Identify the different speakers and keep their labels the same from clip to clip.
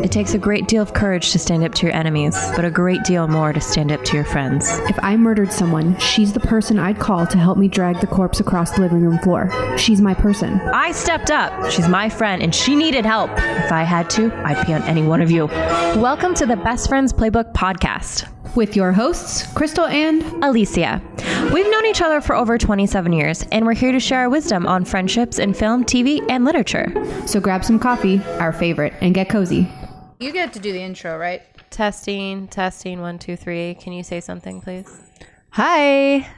Speaker 1: It takes a great deal of courage to stand up to your enemies, but a great deal more to stand up to your friends.
Speaker 2: If I murdered someone, she's the person I'd call to help me drag the corpse across the living room floor. She's my person.
Speaker 1: I stepped up. She's my friend, and she needed help. If I had to, I'd pee on any one of you. Welcome to the Best Friends Playbook podcast.
Speaker 2: With your hosts, Crystal and
Speaker 1: Alicia. We've known each other for over 27 years, and we're here to share our wisdom on friendships in film, TV, and literature.
Speaker 2: So grab some coffee, our favorite, and get cozy.
Speaker 3: You get to do the intro, right?
Speaker 1: Testing, 1, 2, 3. Can you say something, please?
Speaker 3: Hi.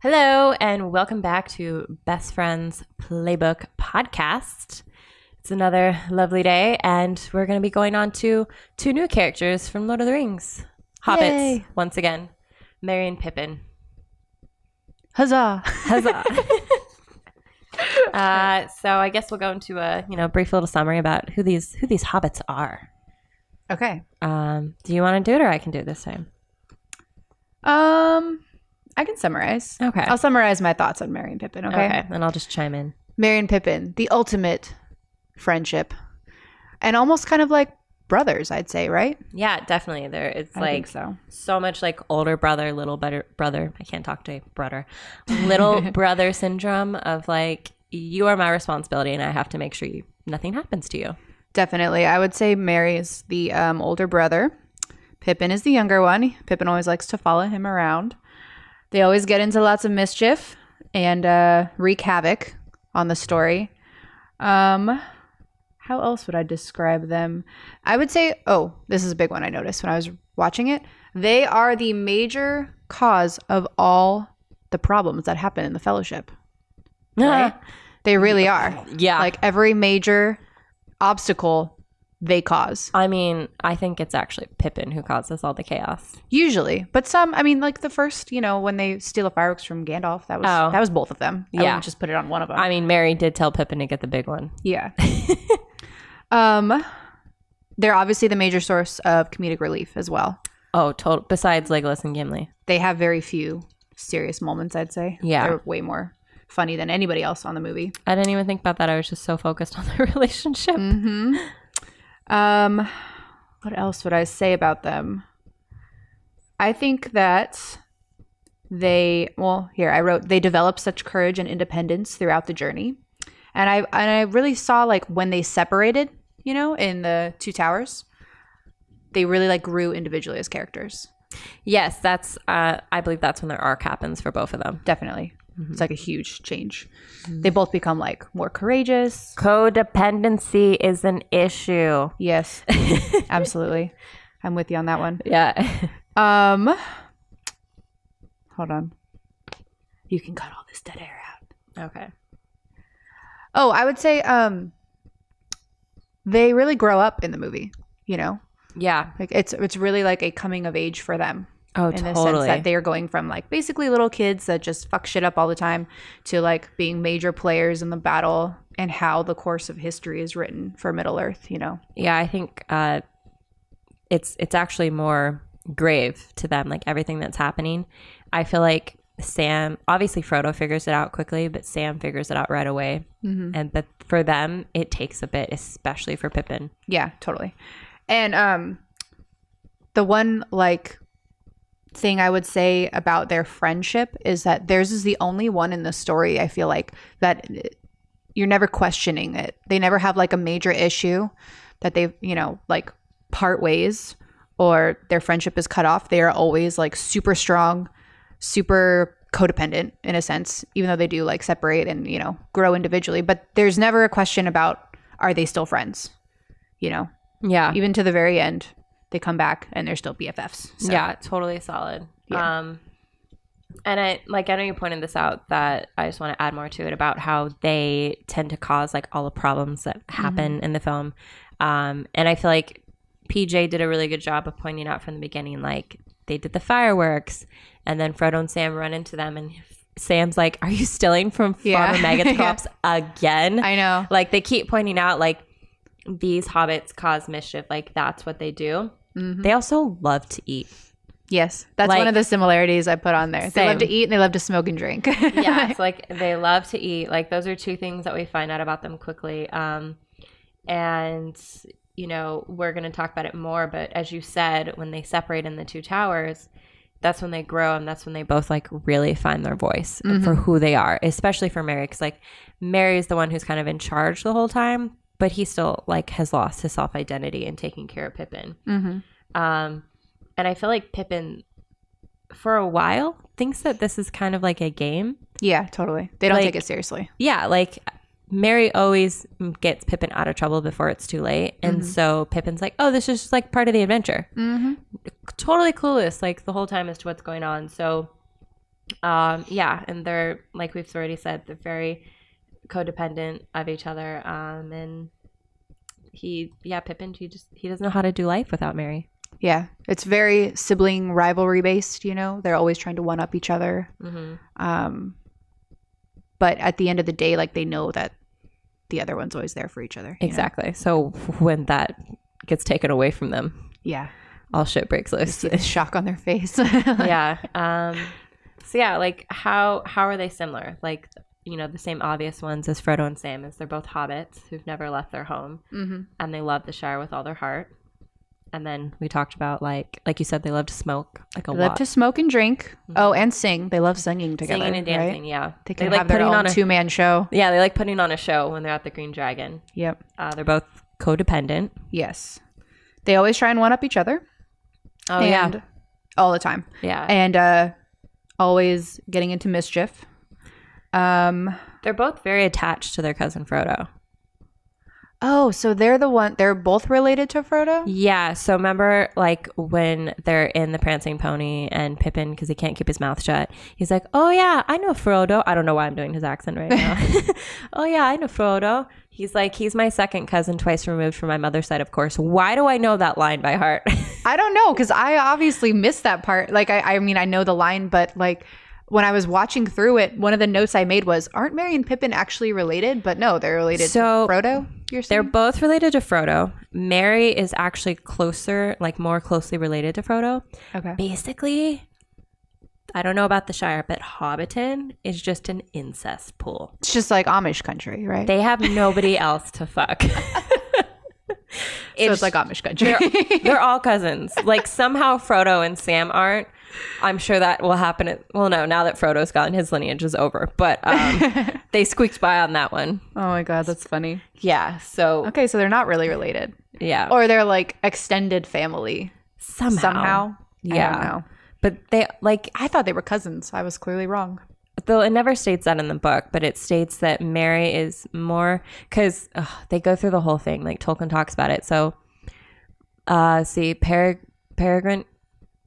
Speaker 1: Hello, and welcome back to Best Friends Playbook podcast. It's another lovely day, and we're going to be going on to two new characters from Lord of the Rings. Hobbits,
Speaker 3: Yay.
Speaker 1: once again. Merry and Pippin.
Speaker 3: Huzzah.
Speaker 1: Huzzah. So I guess we'll go into a brief little summary about who these hobbits are.
Speaker 3: Okay.
Speaker 1: Do you want to do it, or I can do it this time?
Speaker 3: I can summarize.
Speaker 1: Okay.
Speaker 3: I'll summarize my thoughts on Merry and Pippin, okay?
Speaker 1: And I'll just chime in.
Speaker 3: Merry and Pippin, the ultimate friendship. And almost kind of like brothers, I'd say, right?
Speaker 1: Yeah, definitely. It's
Speaker 3: I think
Speaker 1: so much like older brother, little brother. I can't talk to brother. Little brother syndrome of like, you are my responsibility and I have to make sure nothing happens to you.
Speaker 3: Definitely. I would say Merry is the older brother. Pippin is the younger one. Pippin always likes to follow him around. They always get into lots of mischief and wreak havoc on the story. How else would I describe them? I would say, this is a big one I noticed when I was watching it. They are the major cause of all the problems that happen in the Fellowship. Right? They really are.
Speaker 1: Yeah.
Speaker 3: Like every major obstacle they cause.
Speaker 1: I mean, I think it's actually Pippin who causes all the chaos.
Speaker 3: Usually. But some, I mean, like the first, when they steal the fireworks from Gandalf, that was both of them. I wouldn't just put it on one of them.
Speaker 1: I mean, Merry did tell Pippin to get the big one.
Speaker 3: Yeah. They're obviously the major source of comedic relief as well.
Speaker 1: Oh, total. Besides Legolas and Gimli.
Speaker 3: They have very few serious moments, I'd say.
Speaker 1: Yeah.
Speaker 3: They're way more funny than anybody else on the movie.
Speaker 1: I didn't even think about that. I was just so focused on their relationship.
Speaker 3: Mm-hmm. What else would I say about them? I think that I wrote, they develop such courage and independence throughout the journey. And I really saw like when they separated, in the Two Towers, they really like grew individually as characters.
Speaker 1: Yes, that's I believe that's when their arc happens for both of them.
Speaker 3: Definitely. Mm-hmm. It's like a huge change. Mm-hmm. They both become like more courageous.
Speaker 1: Codependency is an issue.
Speaker 3: Yes, absolutely. I'm with you on that one.
Speaker 1: Yeah.
Speaker 3: Hold on. You can cut all this dead air out.
Speaker 1: Okay.
Speaker 3: Oh, I would say they really grow up in the movie,
Speaker 1: Yeah.
Speaker 3: Like it's really like a coming of age for them.
Speaker 1: Oh,
Speaker 3: in
Speaker 1: totally.
Speaker 3: the sense that they are going from like basically little kids that just fuck shit up all the time to like being major players in the battle and how the course of history is written for Middle-earth,
Speaker 1: Yeah, I think it's actually more grave to them, like everything that's happening. I feel like Sam, obviously Frodo figures it out quickly, but Sam figures it out right away. Mm-hmm. But for them, it takes a bit, especially for Pippin.
Speaker 3: Yeah, totally. And the one like thing I would say about their friendship is that theirs is the only one in the story, I feel like, that you're never questioning it. They never have like a major issue that they, like part ways or their friendship is cut off. They are always like super strong, super codependent in a sense, even though they do like separate and, grow individually. But there's never a question about, are they still friends? Yeah. Even to the very end, they come back and they're still BFFs. So.
Speaker 1: Yeah, totally solid. Yeah. And I know you pointed this out, that I just want to add more to it about how they tend to cause like all the problems that happen in the film. And I feel like PJ did a really good job of pointing out from the beginning, like they did the fireworks and then Frodo and Sam run into them and Sam's like, are you stealing from Farmer Maggott's crops again?
Speaker 3: I know.
Speaker 1: Like they keep pointing out like these hobbits cause mischief. Like that's what they do. Mm-hmm. They also love to eat.
Speaker 3: Yes, that's one of the similarities I put on there. Same. They love to eat and they love to smoke and drink.
Speaker 1: Yeah, it's like they love to eat. Like those are two things that we find out about them quickly. And, you know, we're going to talk about it more. But as you said, when they separate in the two towers, that's when they grow, and that's when they both like really find their voice for who they are, especially for Merry. Because like Merry is the one who's kind of in charge the whole time, but he still like has lost his self-identity and taking care of Pippin. And I feel like Pippin, for a while, thinks that this is kind of like a game.
Speaker 3: Yeah, totally. They don't
Speaker 1: Like,
Speaker 3: take it seriously.
Speaker 1: Yeah, like Merry always gets Pippin out of trouble before it's too late. And so Pippin's like, oh, this is just like part of the adventure. Totally clueless like the whole time as to what's going on. So yeah, and they're, like we've already said, they're very codependent of each other. And Pippin, he doesn't know how to do life without Merry.
Speaker 3: Yeah, it's very sibling rivalry based, you know. They're always trying to one up each other. But at the end of the day, like, they know that the other one's always there for each other.
Speaker 1: Exactly. So when that gets taken away from them,
Speaker 3: yeah,
Speaker 1: all shit breaks loose.
Speaker 3: see the shock on their face.
Speaker 1: Yeah. So yeah, like how are they similar? Like, you know, the same obvious ones as Frodo and Sam is they're both hobbits who've never left their home, and they love the Shire with all their heart. And then we talked about like you said, they love to smoke like a lot.
Speaker 3: They love to smoke and drink. Oh, and sing. They love singing together.
Speaker 1: Singing and dancing,
Speaker 3: right?
Speaker 1: yeah.
Speaker 3: They can
Speaker 1: like
Speaker 3: have their own two-man show.
Speaker 1: Yeah, they like putting on a show when they're at the Green Dragon.
Speaker 3: Yep.
Speaker 1: They're both codependent.
Speaker 3: Yes. They always try and one up each other.
Speaker 1: Oh, yeah.
Speaker 3: All the time.
Speaker 1: Yeah.
Speaker 3: And always getting into mischief.
Speaker 1: They're both very attached to their cousin Frodo.
Speaker 3: Oh, so they're both related to Frodo?
Speaker 1: Yeah. So remember, like, when they're in the Prancing Pony and Pippin, because he can't keep his mouth shut, he's like, oh, yeah, I know Frodo. I don't know why I'm doing his accent right now. Oh, yeah, I know Frodo. He's like, he's my second cousin, twice removed from my mother's side, of course. Why do I know that line by heart?
Speaker 3: I don't know, because I obviously missed that part. Like, I mean, I know the line, but like, when I was watching through it, one of the notes I made was, aren't Merry and Pippin actually related? But no, they're related to Frodo, you're saying?
Speaker 1: They're both related to Frodo. Merry is actually closer, like more closely related to Frodo.
Speaker 3: Okay.
Speaker 1: Basically, I don't know about the Shire, but Hobbiton is just an incest pool.
Speaker 3: It's just like Amish country, right?
Speaker 1: They have nobody else to fuck.
Speaker 3: It's like Amish country.
Speaker 1: They're all cousins. Like, somehow Frodo and Sam aren't. I'm sure that will happen. Well, no, now that Frodo's gone, his lineage is over. But they squeaked by on that one.
Speaker 3: Oh my God, that's funny.
Speaker 1: Yeah. So
Speaker 3: okay, so they're not really related.
Speaker 1: Yeah.
Speaker 3: Or they're like extended family.
Speaker 1: Somehow. Yeah.
Speaker 3: I don't know.
Speaker 1: But
Speaker 3: I thought they were cousins. I was clearly wrong.
Speaker 1: Though it never states that in the book, but it states that Merry is more, because they go through the whole thing. Like, Tolkien talks about it. So, Peregrine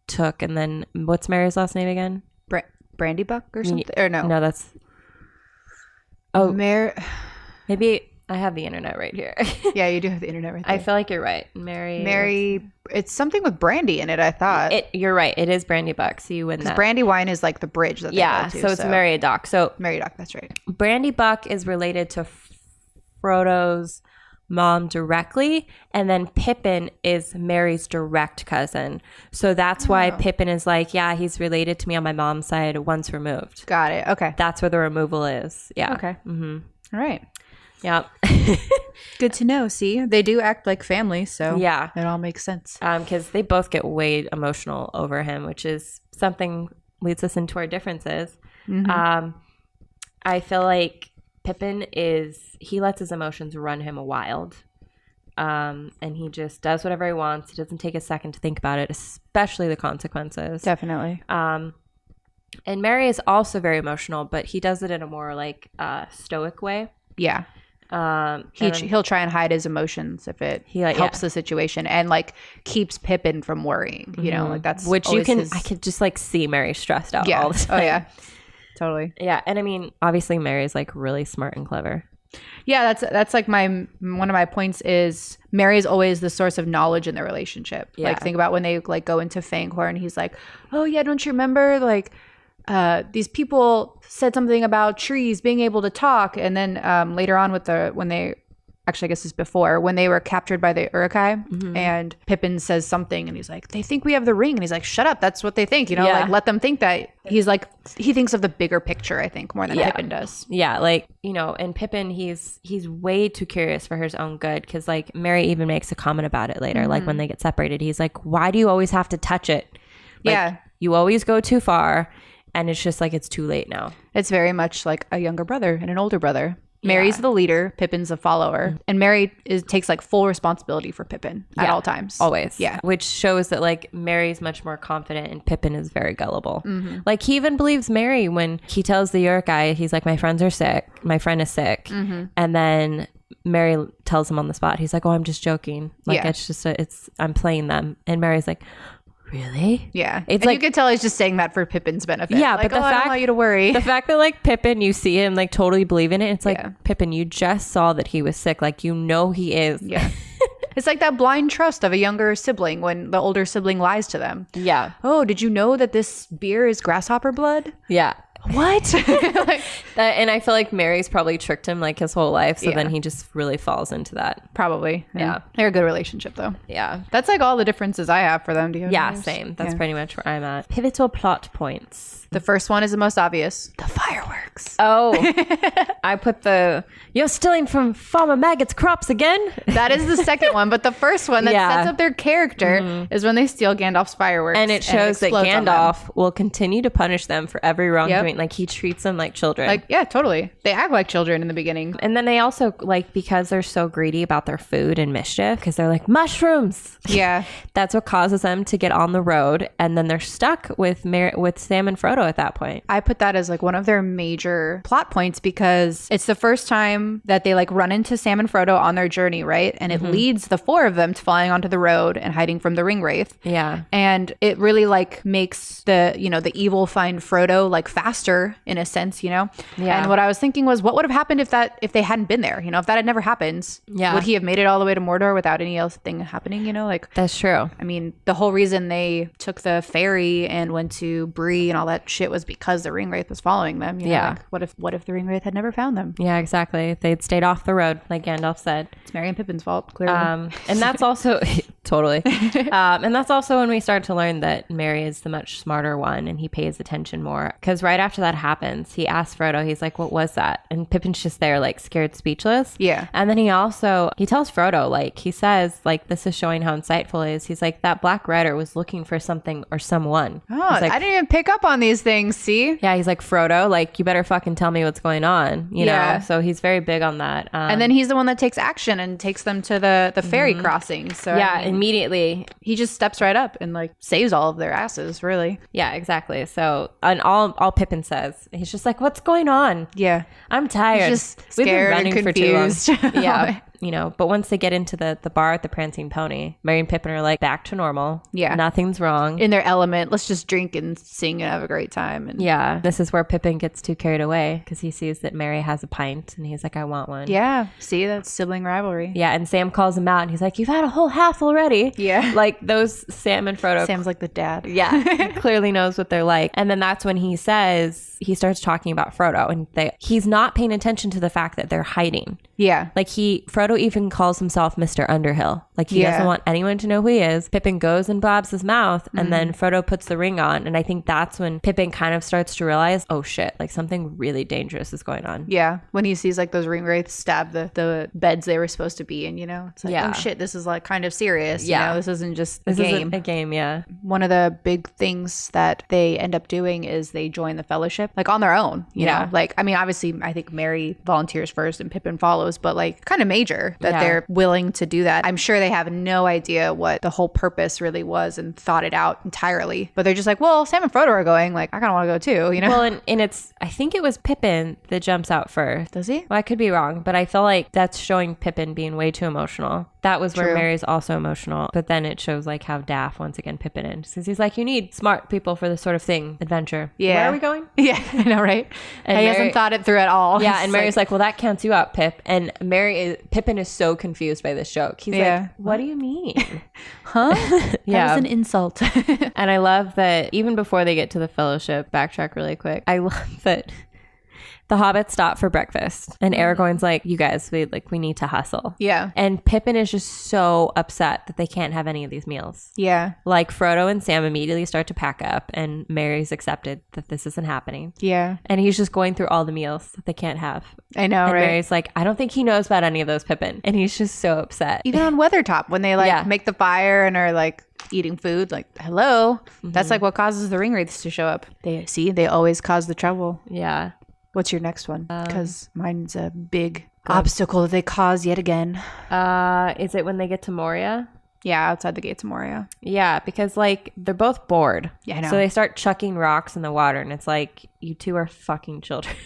Speaker 1: took, and then what's Merry's last name again?
Speaker 3: Brandy Buck or something? Or no?
Speaker 1: No, that's... Oh, maybe I have the internet right here.
Speaker 3: Yeah, you do have the internet right there.
Speaker 1: I feel like you're right.
Speaker 3: Merry, it's something with brandy in it, I thought.
Speaker 1: You're right. It is Brandy Buck, so you win that.
Speaker 3: Brandy wine is like the bridge that they go to.
Speaker 1: So it's Meriadoc. So
Speaker 3: Meriadoc, that's right.
Speaker 1: Brandy Buck is related to Frodo's mom directly, and then Pippin is Merry's direct cousin. So that's why Pippin is like, yeah, he's related to me on my mom's side once removed.
Speaker 3: Got it. Okay.
Speaker 1: That's where the removal is. Yeah.
Speaker 3: Okay.
Speaker 1: Mm-hmm.
Speaker 3: All right.
Speaker 1: Yeah.
Speaker 3: Good to know. See, they do act like family, so
Speaker 1: yeah,
Speaker 3: it all makes sense.
Speaker 1: Because they both get way emotional over him, which is something leads us into our differences. Mm-hmm. I feel like Pippin he lets his emotions run him wild, and he just does whatever he wants. He doesn't take a second to think about it, especially the consequences.
Speaker 3: Definitely.
Speaker 1: And Merry is also very emotional, but he does it in a more like stoic way.
Speaker 3: Yeah. He'll try and hide his emotions if it helps the situation and like keeps Pippin from worrying, you know, like that's
Speaker 1: which I could just like see Mary stressed out all the time.
Speaker 3: Oh yeah, totally.
Speaker 1: Yeah. And I mean, obviously Mary's like really smart and clever.
Speaker 3: Yeah, that's like one of my points is Merry is always the source of knowledge in the relationship. Yeah. Like think about when they like go into Fangorn, he's like, oh yeah, don't you remember like these people said something about trees being able to talk, and then later on with actually I guess it's before, when they were captured by the Uruk-hai, and Pippin says something and he's like, they think we have the ring, and he's like, shut up, that's what they think, you know, like let them think that. He's like, he thinks of the bigger picture, I think, more than Pippin does.
Speaker 1: Yeah, like, you know, and Pippin, he's way too curious for his own good, because like Merry even makes a comment about it later, like when they get separated, he's like, why do you always have to touch it? Like, you always go too far, and it's just like, it's too late now.
Speaker 3: It's very much like a younger brother and an older brother. Merry's the leader, Pippin's a follower, and Merry takes like full responsibility for Pippin at all times.
Speaker 1: Always. Yeah. Which shows that like Merry's much more confident and Pippin is very gullible. Like he even believes Merry when he tells the Uruk-hai, he's like, my friend is sick. And then Merry tells him on the spot, he's like, oh, I'm just joking. Like it's just, I'm playing them. And Merry's like, really?
Speaker 3: Yeah.
Speaker 1: It's
Speaker 3: and
Speaker 1: like,
Speaker 3: you could tell he's just saying that for Pippin's benefit.
Speaker 1: Yeah,
Speaker 3: like,
Speaker 1: but the fact,
Speaker 3: I don't want you to worry.
Speaker 1: The fact that like Pippin, you see him like totally believe in it. It's like, Pippin, you just saw that he was sick. Like, you know he is.
Speaker 3: Yeah. It's like that blind trust of a younger sibling when the older sibling lies to them. Yeah. Oh, did you know that this beer is grasshopper blood?
Speaker 1: Yeah.
Speaker 3: What?
Speaker 1: Like, and I feel like Merry's probably tricked him like his whole life, so then he just really falls into that.
Speaker 3: Probably. Yeah. They're a good relationship though.
Speaker 1: Yeah.
Speaker 3: That's like all the differences I have for them. Do you have
Speaker 1: yours? Same. That's pretty much where I'm at. Pivotal plot points.
Speaker 3: The first one is the most obvious. The fireworks.
Speaker 1: Oh. I put you're stealing from Farmer Maggot's crops again?
Speaker 3: That is the second one, but the first one that sets up their character is when they steal Gandalf's fireworks.
Speaker 1: And it shows that Gandalf will continue to punish them for every wrongdoing. Like he treats them like children.
Speaker 3: Like, yeah, totally. They act like children in the beginning.
Speaker 1: And then they also, like, because they're so greedy about their food and mischief, because they're like, mushrooms.
Speaker 3: Yeah.
Speaker 1: That's what causes them to get on the road. And then they're stuck with Sam and Frodo at that point.
Speaker 3: I put that as like one of their major plot points because it's the first time that they like run into Sam and Frodo on their journey, right? And it leads the four of them to flying onto the road and hiding from the ring wraith.
Speaker 1: Yeah.
Speaker 3: And it really like makes the evil find Frodo like faster in a sense, you know? Yeah. And what I was thinking was, what would have happened if they hadn't been there? You know, if that had never happened, would he have made it all the way to Mordor without any else thing happening? You know, like
Speaker 1: that's true.
Speaker 3: I mean, the whole reason they took the ferry and went to Bree and all that shit was because the ring wraith was following them. You know? Like, what if the ring wraith had never found them?
Speaker 1: Yeah, exactly. They'd stayed off the road, like Gandalf said.
Speaker 3: It's Merry and Pippin's fault, clearly.
Speaker 1: And that's also totally. And that's also when we start to learn that Merry is the much smarter one, and he pays attention more. Because right after that happens, he asks Frodo, he's like, what was that? And Pippin's just there, like, scared speechless.
Speaker 3: Yeah.
Speaker 1: And then he tells Frodo, like, he says, like, this is showing how insightful he is. He's like, that Black Rider was looking for something or someone.
Speaker 3: Oh,
Speaker 1: like,
Speaker 3: I didn't even pick up on these things, see?
Speaker 1: Yeah, he's like, Frodo, like, you better fucking tell me what's going on, you know? So he's very big on that.
Speaker 3: And then he's the one that takes action and takes them to the ferry crossing. So
Speaker 1: yeah, I mean, immediately.
Speaker 3: He just steps right up and, like, saves all of their asses, really.
Speaker 1: Yeah, exactly. So, and all Pippin says, he's just like, what's going on?
Speaker 3: Yeah.
Speaker 1: I'm tired.
Speaker 3: He's just scared and confused.
Speaker 1: For too long. Yeah. You know, but once they get into the bar at the Prancing Pony, Merry and Pippin are like back to normal.
Speaker 3: Yeah.
Speaker 1: Nothing's wrong.
Speaker 3: In their element. Let's just drink and sing and have a great time. And
Speaker 1: yeah. This is where Pippin gets too carried away because he sees that Merry has a pint and he's like, I want one.
Speaker 3: Yeah. See, that's sibling rivalry.
Speaker 1: Yeah. And Sam calls him out and he's like, you've had a whole half already.
Speaker 3: Yeah.
Speaker 1: Like those Sam and Frodo.
Speaker 3: Sam's like the dad.
Speaker 1: Yeah. He clearly knows what they're like. And then that's when he starts talking about Frodo and he's not paying attention to the fact that they're hiding.
Speaker 3: Yeah.
Speaker 1: Like Frodo even calls himself Mr. Underhill. Like he doesn't want anyone to know who he is. Pippin goes and blabs his mouth and then Frodo puts the ring on. And I think that's when Pippin kind of starts to realize, oh shit, like something really dangerous is going on.
Speaker 3: Yeah. When he sees like those ring wraiths stab the beds they were supposed to be in, you know? It's like, oh shit, this is like kind of serious. Yeah. You know? This isn't just a game.
Speaker 1: Isn't a game, yeah.
Speaker 3: One of the big things that they end up doing is they join the Fellowship, like on their own, you know? Like, I mean, obviously I think Merry volunteers first and Pippin follows, but like kind of major that they're willing to do that. I'm sure they have no idea what the whole purpose really was and thought it out entirely, but they're just like, well, Sam and Frodo are going, like I kind of want to go too, you know?
Speaker 1: Well, and it's, I think it was Pippin that jumps out first.
Speaker 3: Does he?
Speaker 1: Well, I could be wrong, but I feel like that's showing Pippin being way too emotional. That was where Merry's also emotional, but then it shows like how daft once again Pippin is, because he's like, you need smart people for this sort of thing, adventure.
Speaker 3: Yeah.
Speaker 1: Where are we going?
Speaker 3: Yeah, I know, right? And he hasn't thought it through at all.
Speaker 1: Yeah, and Merry's like, well, that counts you up, Pip. And Pippin is so confused by this joke. He's like, what do you mean?
Speaker 3: Huh? That was an insult.
Speaker 1: And I love that even before they get to the Fellowship, backtrack really quick, I love that The hobbits stop for breakfast, and Aragorn's like, you guys, we need to hustle.
Speaker 3: Yeah.
Speaker 1: And Pippin is just so upset that they can't have any of these meals.
Speaker 3: Yeah.
Speaker 1: Like, Frodo and Sam immediately start to pack up, and Merry's accepted that this isn't happening.
Speaker 3: Yeah.
Speaker 1: And he's just going through all the meals that they can't have.
Speaker 3: I know,
Speaker 1: and
Speaker 3: right?
Speaker 1: Merry's like, I don't think he knows about any of those, Pippin. And he's just so upset.
Speaker 3: Even on Weathertop, when they like make the fire and are like eating food, like, hello. That's like what causes the ring wraiths to show up. They always cause the trouble.
Speaker 1: Yeah.
Speaker 3: What's your next one? Because mine's a big obstacle that they cause yet again.
Speaker 1: Is it when they get to Moria?
Speaker 3: Yeah, outside the gates of Moria.
Speaker 1: Yeah, because like they're both bored.
Speaker 3: Yeah, I know.
Speaker 1: So they start chucking rocks in the water, and it's like, you two are fucking children.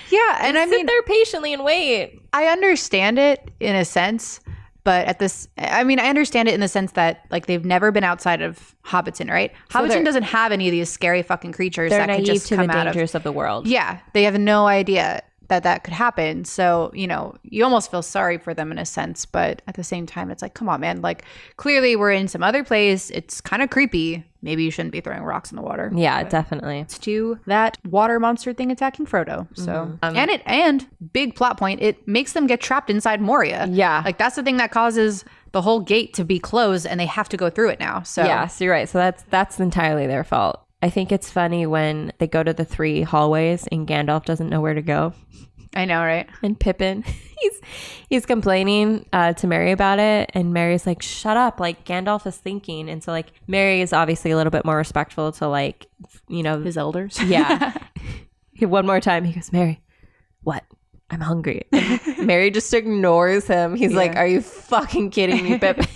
Speaker 3: Yeah, and I mean,
Speaker 1: sit there patiently and wait.
Speaker 3: I understand it in a sense, but I understand it in the sense that like they've never been outside of Hobbiton, right?
Speaker 1: So
Speaker 3: Hobbiton doesn't have any of these scary fucking creatures
Speaker 1: They're
Speaker 3: that could
Speaker 1: naive
Speaker 3: just
Speaker 1: to
Speaker 3: come
Speaker 1: the
Speaker 3: out
Speaker 1: dangers of the world.
Speaker 3: Yeah, they have no idea that could happen. So, you know, you almost feel sorry for them in a sense, but at the same time, it's like, come on, man. Like, clearly we're in some other place. It's kind of creepy. Maybe you shouldn't be throwing rocks in the water.
Speaker 1: Yeah, definitely.
Speaker 3: It's to that water monster thing attacking Frodo. So, and big plot point, it makes them get trapped inside Moria.
Speaker 1: Yeah.
Speaker 3: Like, that's the thing that causes the whole gate to be closed, and they have to go through it now. So,
Speaker 1: yeah, so you're right. So that's entirely their fault. I think it's funny when they go to the 3 hallways and Gandalf doesn't know where to go.
Speaker 3: I know, right?
Speaker 1: And Pippin, he's complaining to Merry about it, and Merry's like, shut up, like Gandalf is thinking. And so like Merry is obviously a little bit more respectful to like, you know,
Speaker 3: his elders.
Speaker 1: Yeah. One more time he goes, Merry, what? I'm hungry. And Merry just ignores him. He's like, are you fucking kidding me, Pippin?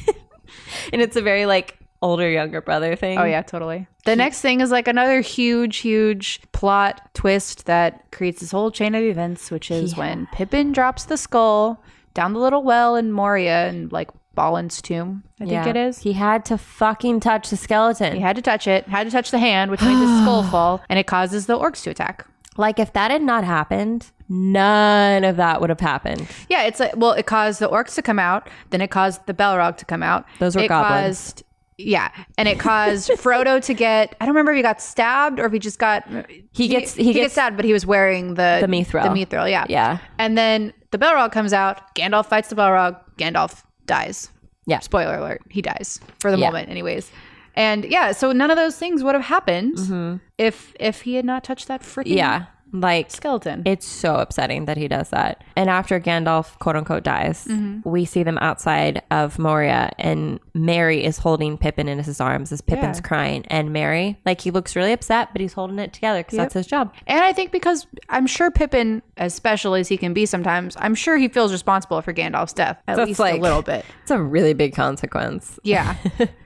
Speaker 1: And it's a very like older younger brother thing.
Speaker 3: Oh yeah, totally. The next thing is like another huge plot twist that creates this whole chain of events, which is when Pippin drops the skull down the little well in Moria and like Balin's tomb, I think it is.
Speaker 1: He had to fucking touch the skeleton.
Speaker 3: He had to touch it, had to touch the hand, which made the skull fall, and it causes the orcs to attack.
Speaker 1: Like, if that had not happened, none of that would have happened.
Speaker 3: Yeah, it's like, well, it caused the orcs to come out, then it caused the Balrog to come out.
Speaker 1: Those were goblins.
Speaker 3: Yeah, and it caused Frodo to get, I don't remember if he got stabbed or if he just got... He gets stabbed, but he was wearing the mithril. The mithril, yeah.
Speaker 1: Yeah.
Speaker 3: And then the Balrog comes out, Gandalf fights the Balrog, Gandalf dies.
Speaker 1: Yeah.
Speaker 3: Spoiler alert, he dies for the moment anyways. And yeah, so none of those things would have happened if he had not touched that freaking
Speaker 1: like
Speaker 3: skeleton.
Speaker 1: It's so upsetting that he does that. And after Gandalf quote unquote dies, we see them outside of Moria, and Merry is holding Pippin in his arms as Pippin's crying, and Merry, like, he looks really upset, but he's holding it together because that's his job.
Speaker 3: And I think because I'm sure Pippin, as special as he can be sometimes, I'm sure he feels responsible for Gandalf's death, at least like, a little bit.
Speaker 1: It's a really big consequence.
Speaker 3: Yeah.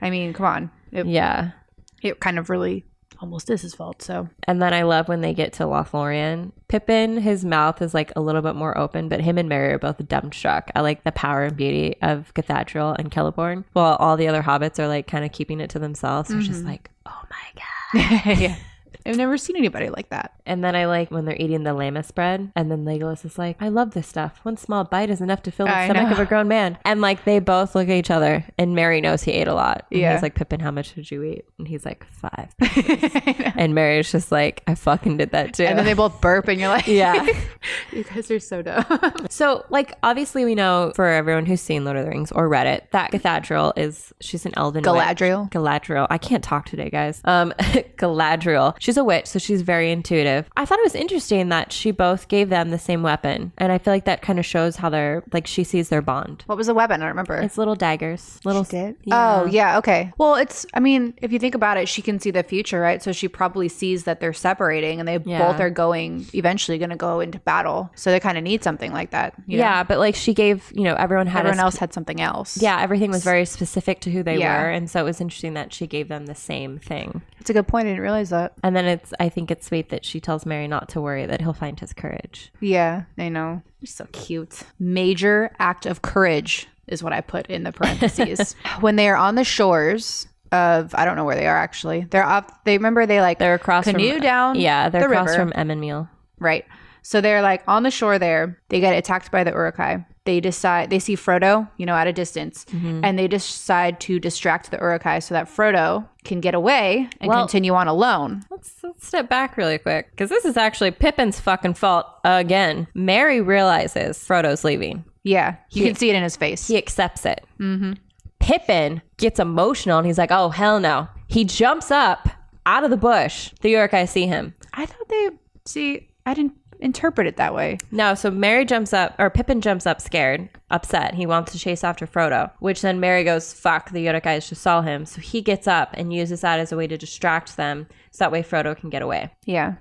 Speaker 3: I mean, come on. It kind of really almost is his fault. So,
Speaker 1: and then I love when they get to Lothlorien. Pippin, his mouth is like a little bit more open, but him and Merry are both dumbstruck. I like the power and beauty of Galadriel and Celeborn, while all the other hobbits are like kind of keeping it to themselves. They're just like, oh my god.
Speaker 3: Yeah. I've never seen anybody like that.
Speaker 1: And then I like when they're eating the Lammas bread, and then Legolas is like, I love this stuff. One small bite is enough to fill the stomach of a grown man. And like they both look at each other, and Merry knows he ate a lot. And he's like, Pippin, how much did you eat? And he's like, 5. And Merry's just like, I fucking did that too.
Speaker 3: And then they both burp, and you're like,
Speaker 1: yeah.
Speaker 3: You guys are so dumb.
Speaker 1: So like obviously we know, for everyone who's seen Lord of the Rings or read it, that Galadriel she's an elven
Speaker 3: Galadriel.
Speaker 1: witch. Galadriel. I can't talk today, guys. Galadriel. She's a witch, so she's very intuitive. I thought it was interesting that she both gave them the same weapon, and I feel like that kind of shows how they're like, she sees their bond.
Speaker 3: What was the weapon? I don't remember.
Speaker 1: It's little daggers. Little.
Speaker 3: She did? Yeah. Oh yeah, okay. Well, I mean, if you think about it, she can see the future, right? So she probably sees that they're separating, and they both are eventually going to go into battle. So they kind of need something like that. You know?
Speaker 1: But like she gave, everyone
Speaker 3: else had something else.
Speaker 1: Yeah, everything was very specific to who they were, and so it was interesting that she gave them the same thing.
Speaker 3: It's a good point. I didn't realize that.
Speaker 1: And then I think it's sweet that she tells Merry not to worry, that he'll find his courage.
Speaker 3: Yeah, I know. You're so cute. Major act of courage is what I put in the parentheses. When they are on the shores of, I don't know where they are actually. They're across canoe down.
Speaker 1: Yeah, they're across
Speaker 3: river.
Speaker 1: from Emmenmeal.
Speaker 3: Right. So they're like on the shore there. They get attacked by the Uruk-hai. they see Frodo, at a distance, and they decide to distract the Uruk-hai so that Frodo can get away and continue on alone.
Speaker 1: Let's step back really quick, because this is actually Pippin's fucking fault again. Merry realizes Frodo's leaving.
Speaker 3: Yeah, you can see it in his face.
Speaker 1: He accepts it. Pippin gets emotional and he's like, oh, hell no. He jumps up out of the bush. The Uruk-hai see him.
Speaker 3: I thought I didn't interpret it that way.
Speaker 1: No, so Pippin jumps up scared, upset. He wants to chase after Frodo, which then Merry goes, fuck, the Uruk-hai just saw him. So he gets up and uses that as a way to distract them so that way Frodo can get away.
Speaker 3: Yeah.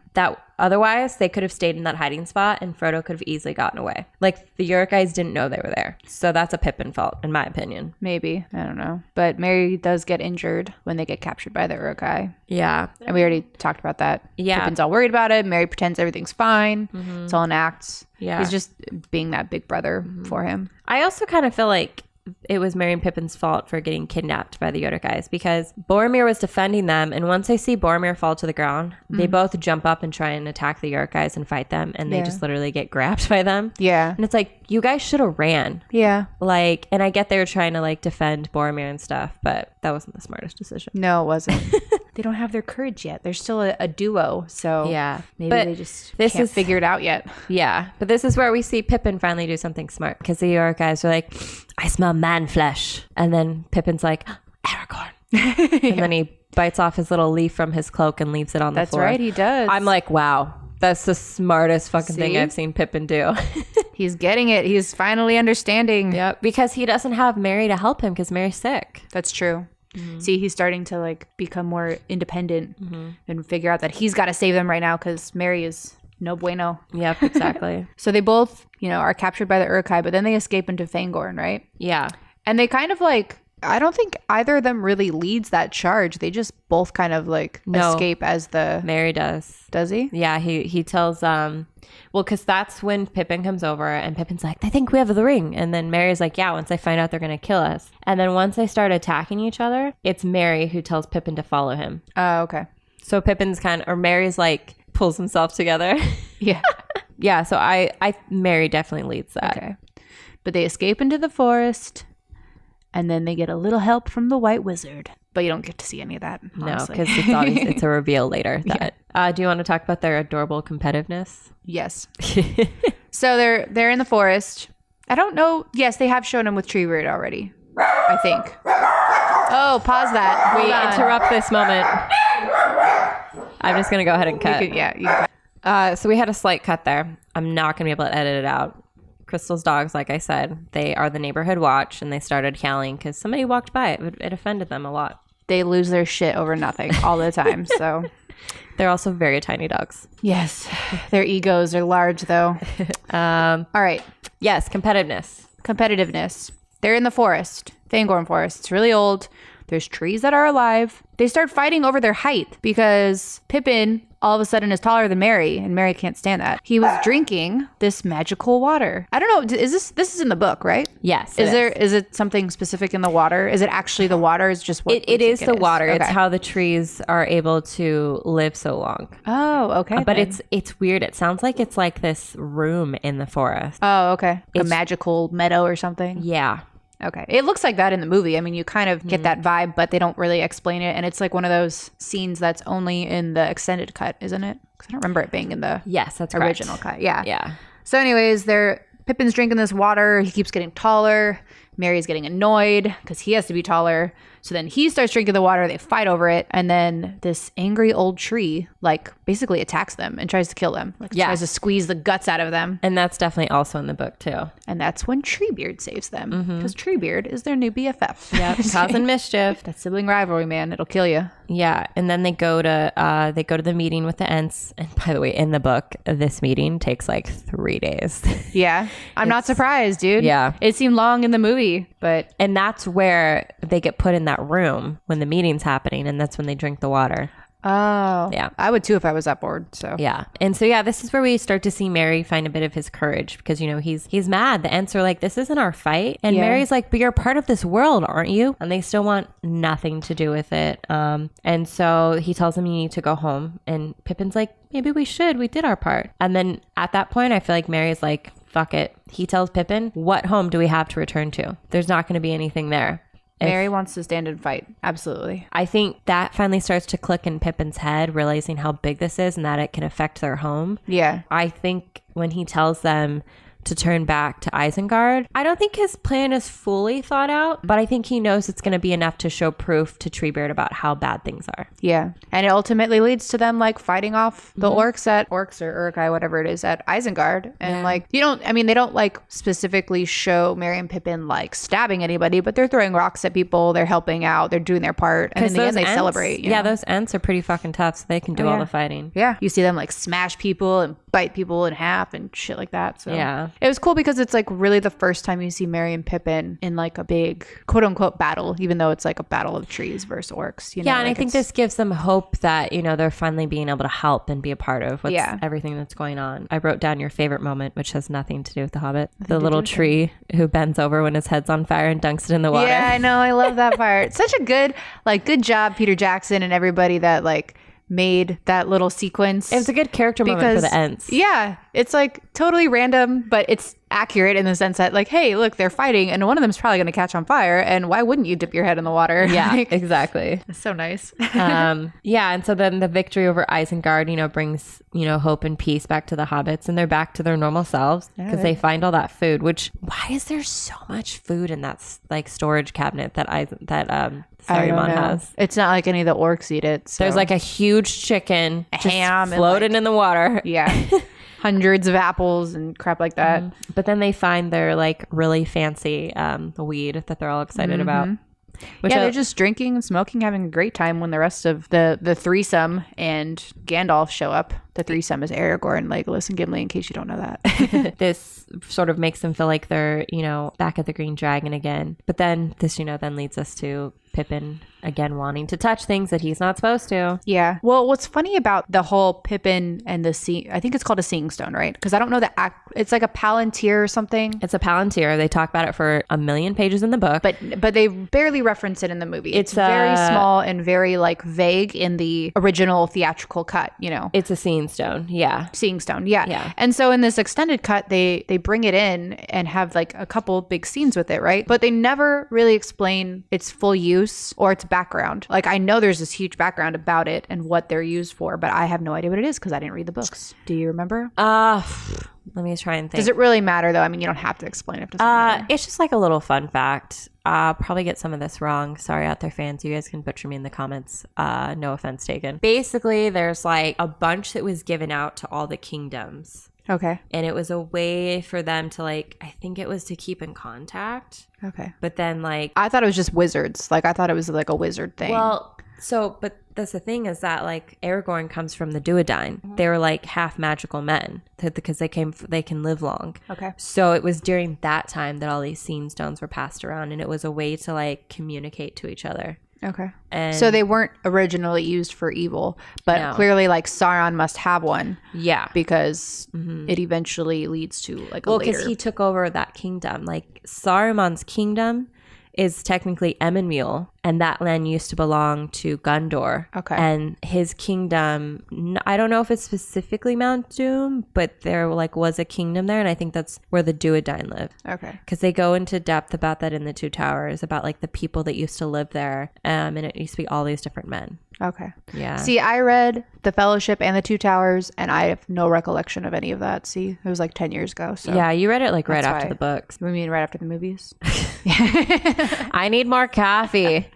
Speaker 1: Otherwise, they could have stayed in that hiding spot and Frodo could have easily gotten away. Like, the Uruk-hais didn't know they were there. So that's a Pippin fault, in my opinion.
Speaker 3: Maybe. I don't know. But Merry does get injured when they get captured by the Uruk-hai.
Speaker 1: Yeah.
Speaker 3: And we already talked about that.
Speaker 1: Yeah.
Speaker 3: Pippin's all worried about it. Merry pretends everything's fine. It's all an act.
Speaker 1: Yeah.
Speaker 3: He's just being that big brother for him.
Speaker 1: I also kind of feel like it was Merry and Pippin's fault for getting kidnapped by the Uruk-hais because Boromir was defending them, and once they see Boromir fall to the ground, they both jump up and try and attack the Uruk-hais and fight them, and they just literally get grabbed by them.
Speaker 3: Yeah.
Speaker 1: And it's like, you guys should have ran.
Speaker 3: Yeah.
Speaker 1: Like, and I get they were trying to like defend Boromir and stuff, but that wasn't the smartest decision.
Speaker 3: No, it wasn't. They don't have their courage yet. They're still a duo, so maybe they just can't figure it out yet.
Speaker 1: Yeah, but this is where we see Pippin finally do something smart because the Uruk-hais are like, I smell man flesh. And then Pippin's like, Aragorn. And then he bites off his little leaf from his cloak and leaves it on the floor.
Speaker 3: That's right, he does.
Speaker 1: I'm like, wow, that's the smartest fucking thing I've seen Pippin do.
Speaker 3: He's getting it. He's finally understanding.
Speaker 1: Yep, because he doesn't have Merry to help him because Merry's sick.
Speaker 3: That's true. See, he's starting to like become more independent and figure out that he's got to save them right now because Merry is no bueno.
Speaker 1: Yep, exactly.
Speaker 3: So they both, are captured by the Uruk-hai, but then they escape into Fangorn, right?
Speaker 1: Yeah.
Speaker 3: And they kind of like, I don't think either of them really leads that charge. They just both kind of like escape as the...
Speaker 1: Merry does.
Speaker 3: Does he?
Speaker 1: Yeah, he tells... because that's when Pippin comes over and Pippin's like, they think we have the ring. And then Merry's like, yeah, once they find out, they're going to kill us. And then once they start attacking each other, it's Merry who tells Pippin to follow him.
Speaker 3: Oh, okay.
Speaker 1: So Pippin's Merry's like, pulls himself together.
Speaker 3: Yeah.
Speaker 1: Yeah, so Merry definitely leads that.
Speaker 3: Okay. But they escape into the forest and then they get a little help from the White Wizard. But you don't get to see any of that, honestly.
Speaker 1: No, because it's obvious it's a reveal later. That do you want to talk about their adorable competitiveness?
Speaker 3: Yes. So they're in the forest. I don't know. Yes, they have shown him with Treebeard already, I think. Oh, pause that.
Speaker 1: We interrupt this moment. I'm just going to go ahead and cut.
Speaker 3: You can cut.
Speaker 1: So we had a slight cut there. I'm not going to be able to edit it out. Crystal's dogs, like I said, they are the neighborhood watch, and they started howling because somebody walked by. It offended them a lot.
Speaker 3: They lose their shit over nothing all the time, so...
Speaker 1: They're also very tiny dogs.
Speaker 3: Yes. Their egos are large, though. All right.
Speaker 1: Yes, competitiveness.
Speaker 3: They're in the forest. Fangorn Forest. It's really old. There's trees that are alive. They start fighting over their height because Pippin all of a sudden is taller than Merry, and Merry can't stand that. He was drinking this magical water. I don't know. This is in the book, right?
Speaker 1: Yes.
Speaker 3: Is it something specific in the water? Is it actually the water? Is just what
Speaker 1: it is the water. Okay. It's how the trees are able to live so long.
Speaker 3: Oh, okay.
Speaker 1: But it's weird. It sounds like it's like this room in the forest.
Speaker 3: Oh, okay. A magical meadow or something.
Speaker 1: Yeah.
Speaker 3: Okay. It looks like that in the movie. I mean, you kind of get that vibe, but they don't really explain it. And it's like one of those scenes that's only in the extended cut, isn't it? Because I don't remember it being in the original cut. Yeah.
Speaker 1: Yeah.
Speaker 3: So anyways, Pippin's drinking this water. He keeps getting taller. Merry's getting annoyed because he has to be taller. So then he starts drinking the water. They fight over it. And then this angry old tree, like, basically attacks them and tries to kill them. Like, tries to squeeze the guts out of them.
Speaker 1: And that's definitely also in the book, too.
Speaker 3: And that's when Treebeard saves them. Because Treebeard is their new BFF.
Speaker 1: Yeah, causing mischief.
Speaker 3: That sibling rivalry, man. It'll kill you.
Speaker 1: Yeah. And then they go to the meeting with the Ents. And by the way, in the book, this meeting takes like 3 days.
Speaker 3: Yeah. I'm not surprised, dude.
Speaker 1: Yeah.
Speaker 3: It seemed long in the movie, but...
Speaker 1: And that's where they get put in that room when the meeting's happening, and that's when they drink the water.
Speaker 3: Oh.
Speaker 1: Yeah.
Speaker 3: I would too if I was that bored, so.
Speaker 1: Yeah. And so, this is where we start to see Merry find a bit of his courage because, he's mad. The Ents are like, this isn't our fight. And Merry's like, but you're part of this world, aren't you? And they still want nothing to do with it. And so he tells them you need to go home. And Pippin's like, maybe we should. We did our part. And then at that point, I feel like Merry's like, fuck it. He tells Pippin, what home do we have to return to? There's not going to be anything there.
Speaker 3: Merry wants to stand and fight. Absolutely.
Speaker 1: I think that finally starts to click in Pippin's head, realizing how big this is and that it can affect their home.
Speaker 3: Yeah.
Speaker 1: I think when he tells them to turn back to Isengard, I don't think his plan is fully thought out, but I think he knows it's going to be enough to show proof to Treebeard about how bad things are.
Speaker 3: Yeah. And it ultimately leads to them like fighting off the orcs or Uruk-hai, whatever it is, at Isengard. And like, they don't like specifically show Merry and Pippin like stabbing anybody, but they're throwing rocks at people, they're helping out, they're doing their part. And in the end, they celebrate. You know?
Speaker 1: Those Ents are pretty fucking tough, so they can do all the fighting.
Speaker 3: Yeah. You see them like smash people and bite people in half and shit like that. So
Speaker 1: yeah.
Speaker 3: It was cool because it's like really the first time you see Merry and Pippin in like a big quote unquote battle, even though it's like a battle of trees versus orcs. You know,
Speaker 1: yeah, and
Speaker 3: like
Speaker 1: I think this gives them hope that, you know, they're finally being able to help and be a part of everything that's going on. I wrote down your favorite moment, which has nothing to do with The Hobbit. The little tree who bends over when his head's on fire and dunks it in the water.
Speaker 3: Yeah, I know. I love that part. Such a good job, Peter Jackson and everybody that like made that little sequence.
Speaker 1: It was a good character moment for the Ents.
Speaker 3: Yeah, it's like totally random, but it's accurate in the sense that like, hey, look, they're fighting and one of them's probably going to catch on fire, and why wouldn't you dip your head in the water?
Speaker 1: Yeah,
Speaker 3: like,
Speaker 1: exactly.
Speaker 3: It's so nice.
Speaker 1: Yeah, and so then the victory over Isengard, you know, brings, you know, hope and peace back to the hobbits, and they're back to their normal selves because they find all that food. Which, why is there so much food in that like storage cabinet that Saruman has?
Speaker 3: It's not like any of the orcs eat it. So.
Speaker 1: There's like a huge chicken,
Speaker 3: a ham
Speaker 1: floating in the water.
Speaker 3: Yeah. Hundreds of apples and crap like that.
Speaker 1: But then they find their like really fancy weed that they're all excited about.
Speaker 3: They're just drinking and smoking, having a great time when the rest of the threesome and Gandalf show up. The threesome is Aragorn, Legolas, and Gimli, in case you don't know that.
Speaker 1: This sort of makes them feel like they're, you know, back at the Green Dragon again. But then this, you know, then leads us to Pippin again wanting to touch things that he's not supposed to.
Speaker 3: Yeah. Well, what's funny about the whole Pippin and the I think it's called a Seeing Stone, right? Because I don't know it's like a Palantir or something.
Speaker 1: It's a Palantir. They talk about it for 1,000,000 pages in the book.
Speaker 3: But they barely reference it in the movie. It's very small and very like vague in the original theatrical cut, you know.
Speaker 1: It's a Seeing Stone. Yeah.
Speaker 3: Seeing Stone. Yeah. And so in this extended cut, they bring it in and have like a couple big scenes with it, right? But they never really explain its full use or its background. Like, I know there's this huge background about it and what they're used for, but I have no idea what it is because I didn't read the books. Do you remember?
Speaker 1: Let me try and think.
Speaker 3: Does it really matter though? I mean, you don't have to explain it.
Speaker 1: It's just like a little fun fact. I'll probably get some of this wrong. Sorry out there, fans. You guys can butcher me in the comments. No offense taken. Basically, there's like a bunch that was given out to all the kingdoms.
Speaker 3: Okay.
Speaker 1: And it was a way for them to like, I think it was to keep in contact.
Speaker 3: Okay.
Speaker 1: But then like,
Speaker 3: I thought it was just wizards. Like, I thought it was like a wizard thing.
Speaker 1: Well, but that's the thing is that like Aragorn comes from the Duodyne. They were like half magical men because they can live long.
Speaker 3: Okay.
Speaker 1: So it was during that time that all these Seeing Stones were passed around, and it was a way to like communicate to each other.
Speaker 3: Okay.
Speaker 1: And
Speaker 3: so they weren't originally used for evil, but clearly like Sauron must have one.
Speaker 1: Yeah.
Speaker 3: Because it eventually leads to like a later.
Speaker 1: Well, because he took over that kingdom. Like Saruman's kingdom is technically Emmenmuil, and that land used to belong to Gondor.
Speaker 3: Okay.
Speaker 1: And his kingdom, I don't know if it's specifically Mount Doom, but there like was a kingdom there, and I think that's where the Duodyne lived.
Speaker 3: Okay.
Speaker 1: Because they go into depth about that in the Two Towers, about like the people that used to live there, and it used to be all these different men.
Speaker 3: Okay.
Speaker 1: Yeah.
Speaker 3: See, I read The Fellowship and The Two Towers, and I have no recollection of any of that. See, it was like 10 years ago. So
Speaker 1: yeah, you read it like right after
Speaker 3: why.
Speaker 1: the books.
Speaker 3: You mean right after the movies?
Speaker 1: I need more coffee.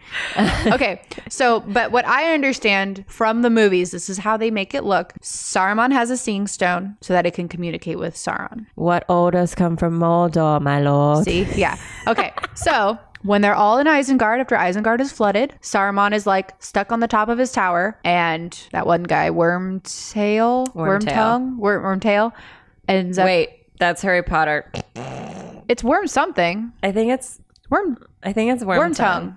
Speaker 3: Okay, so, but what I understand from the movies, this is how they make it look. Saruman has a Seeing Stone so that it can communicate with Sauron.
Speaker 1: What odors come from Mordor, my lord?
Speaker 3: See? Yeah. Okay, so when they're all in Isengard, after Isengard is flooded, Saruman is like stuck on the top of his tower, and that one guy, Wormtail, ends up...
Speaker 1: Wait, that's Harry Potter.
Speaker 3: It's Worm something.
Speaker 1: I think it's Wormtongue.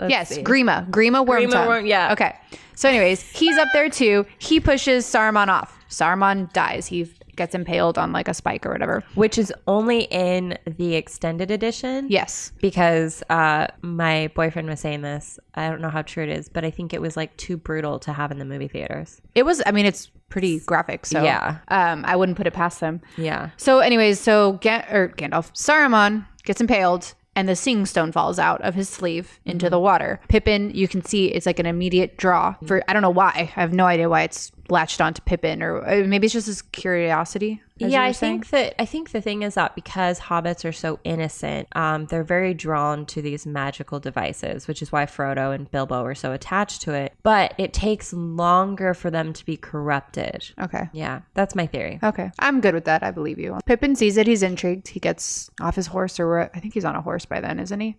Speaker 3: Yes,
Speaker 1: see.
Speaker 3: Grima Wormtongue.
Speaker 1: Yeah.
Speaker 3: Okay. So anyways, he's up there too. He pushes Saruman off. Saruman dies. He gets impaled on like a spike or whatever.
Speaker 1: Which is only in the extended edition.
Speaker 3: Yes.
Speaker 1: Because my boyfriend was saying this. I don't know how true it is, but I think it was like too brutal to have in the movie theaters.
Speaker 3: It was, I mean, it's pretty graphic. So
Speaker 1: Yeah.
Speaker 3: I wouldn't put it past them.
Speaker 1: Yeah.
Speaker 3: So anyways, Gandalf, Saruman gets impaled and the Seeing Stone falls out of his sleeve into the water. Pippin, you can see it's like an immediate draw for, I don't know why. I have no idea why it's latched onto Pippin, or maybe it's just his curiosity.
Speaker 1: Yeah, I think the thing is that because hobbits are so innocent, they're very drawn to these magical devices, which is why Frodo and Bilbo are so attached to it. But it takes longer for them to be corrupted.
Speaker 3: Okay.
Speaker 1: Yeah, that's my theory.
Speaker 3: Okay. I'm good with that. I believe you. Pippin sees it. He's intrigued. He gets off his horse, or I think he's on a horse by then, isn't he?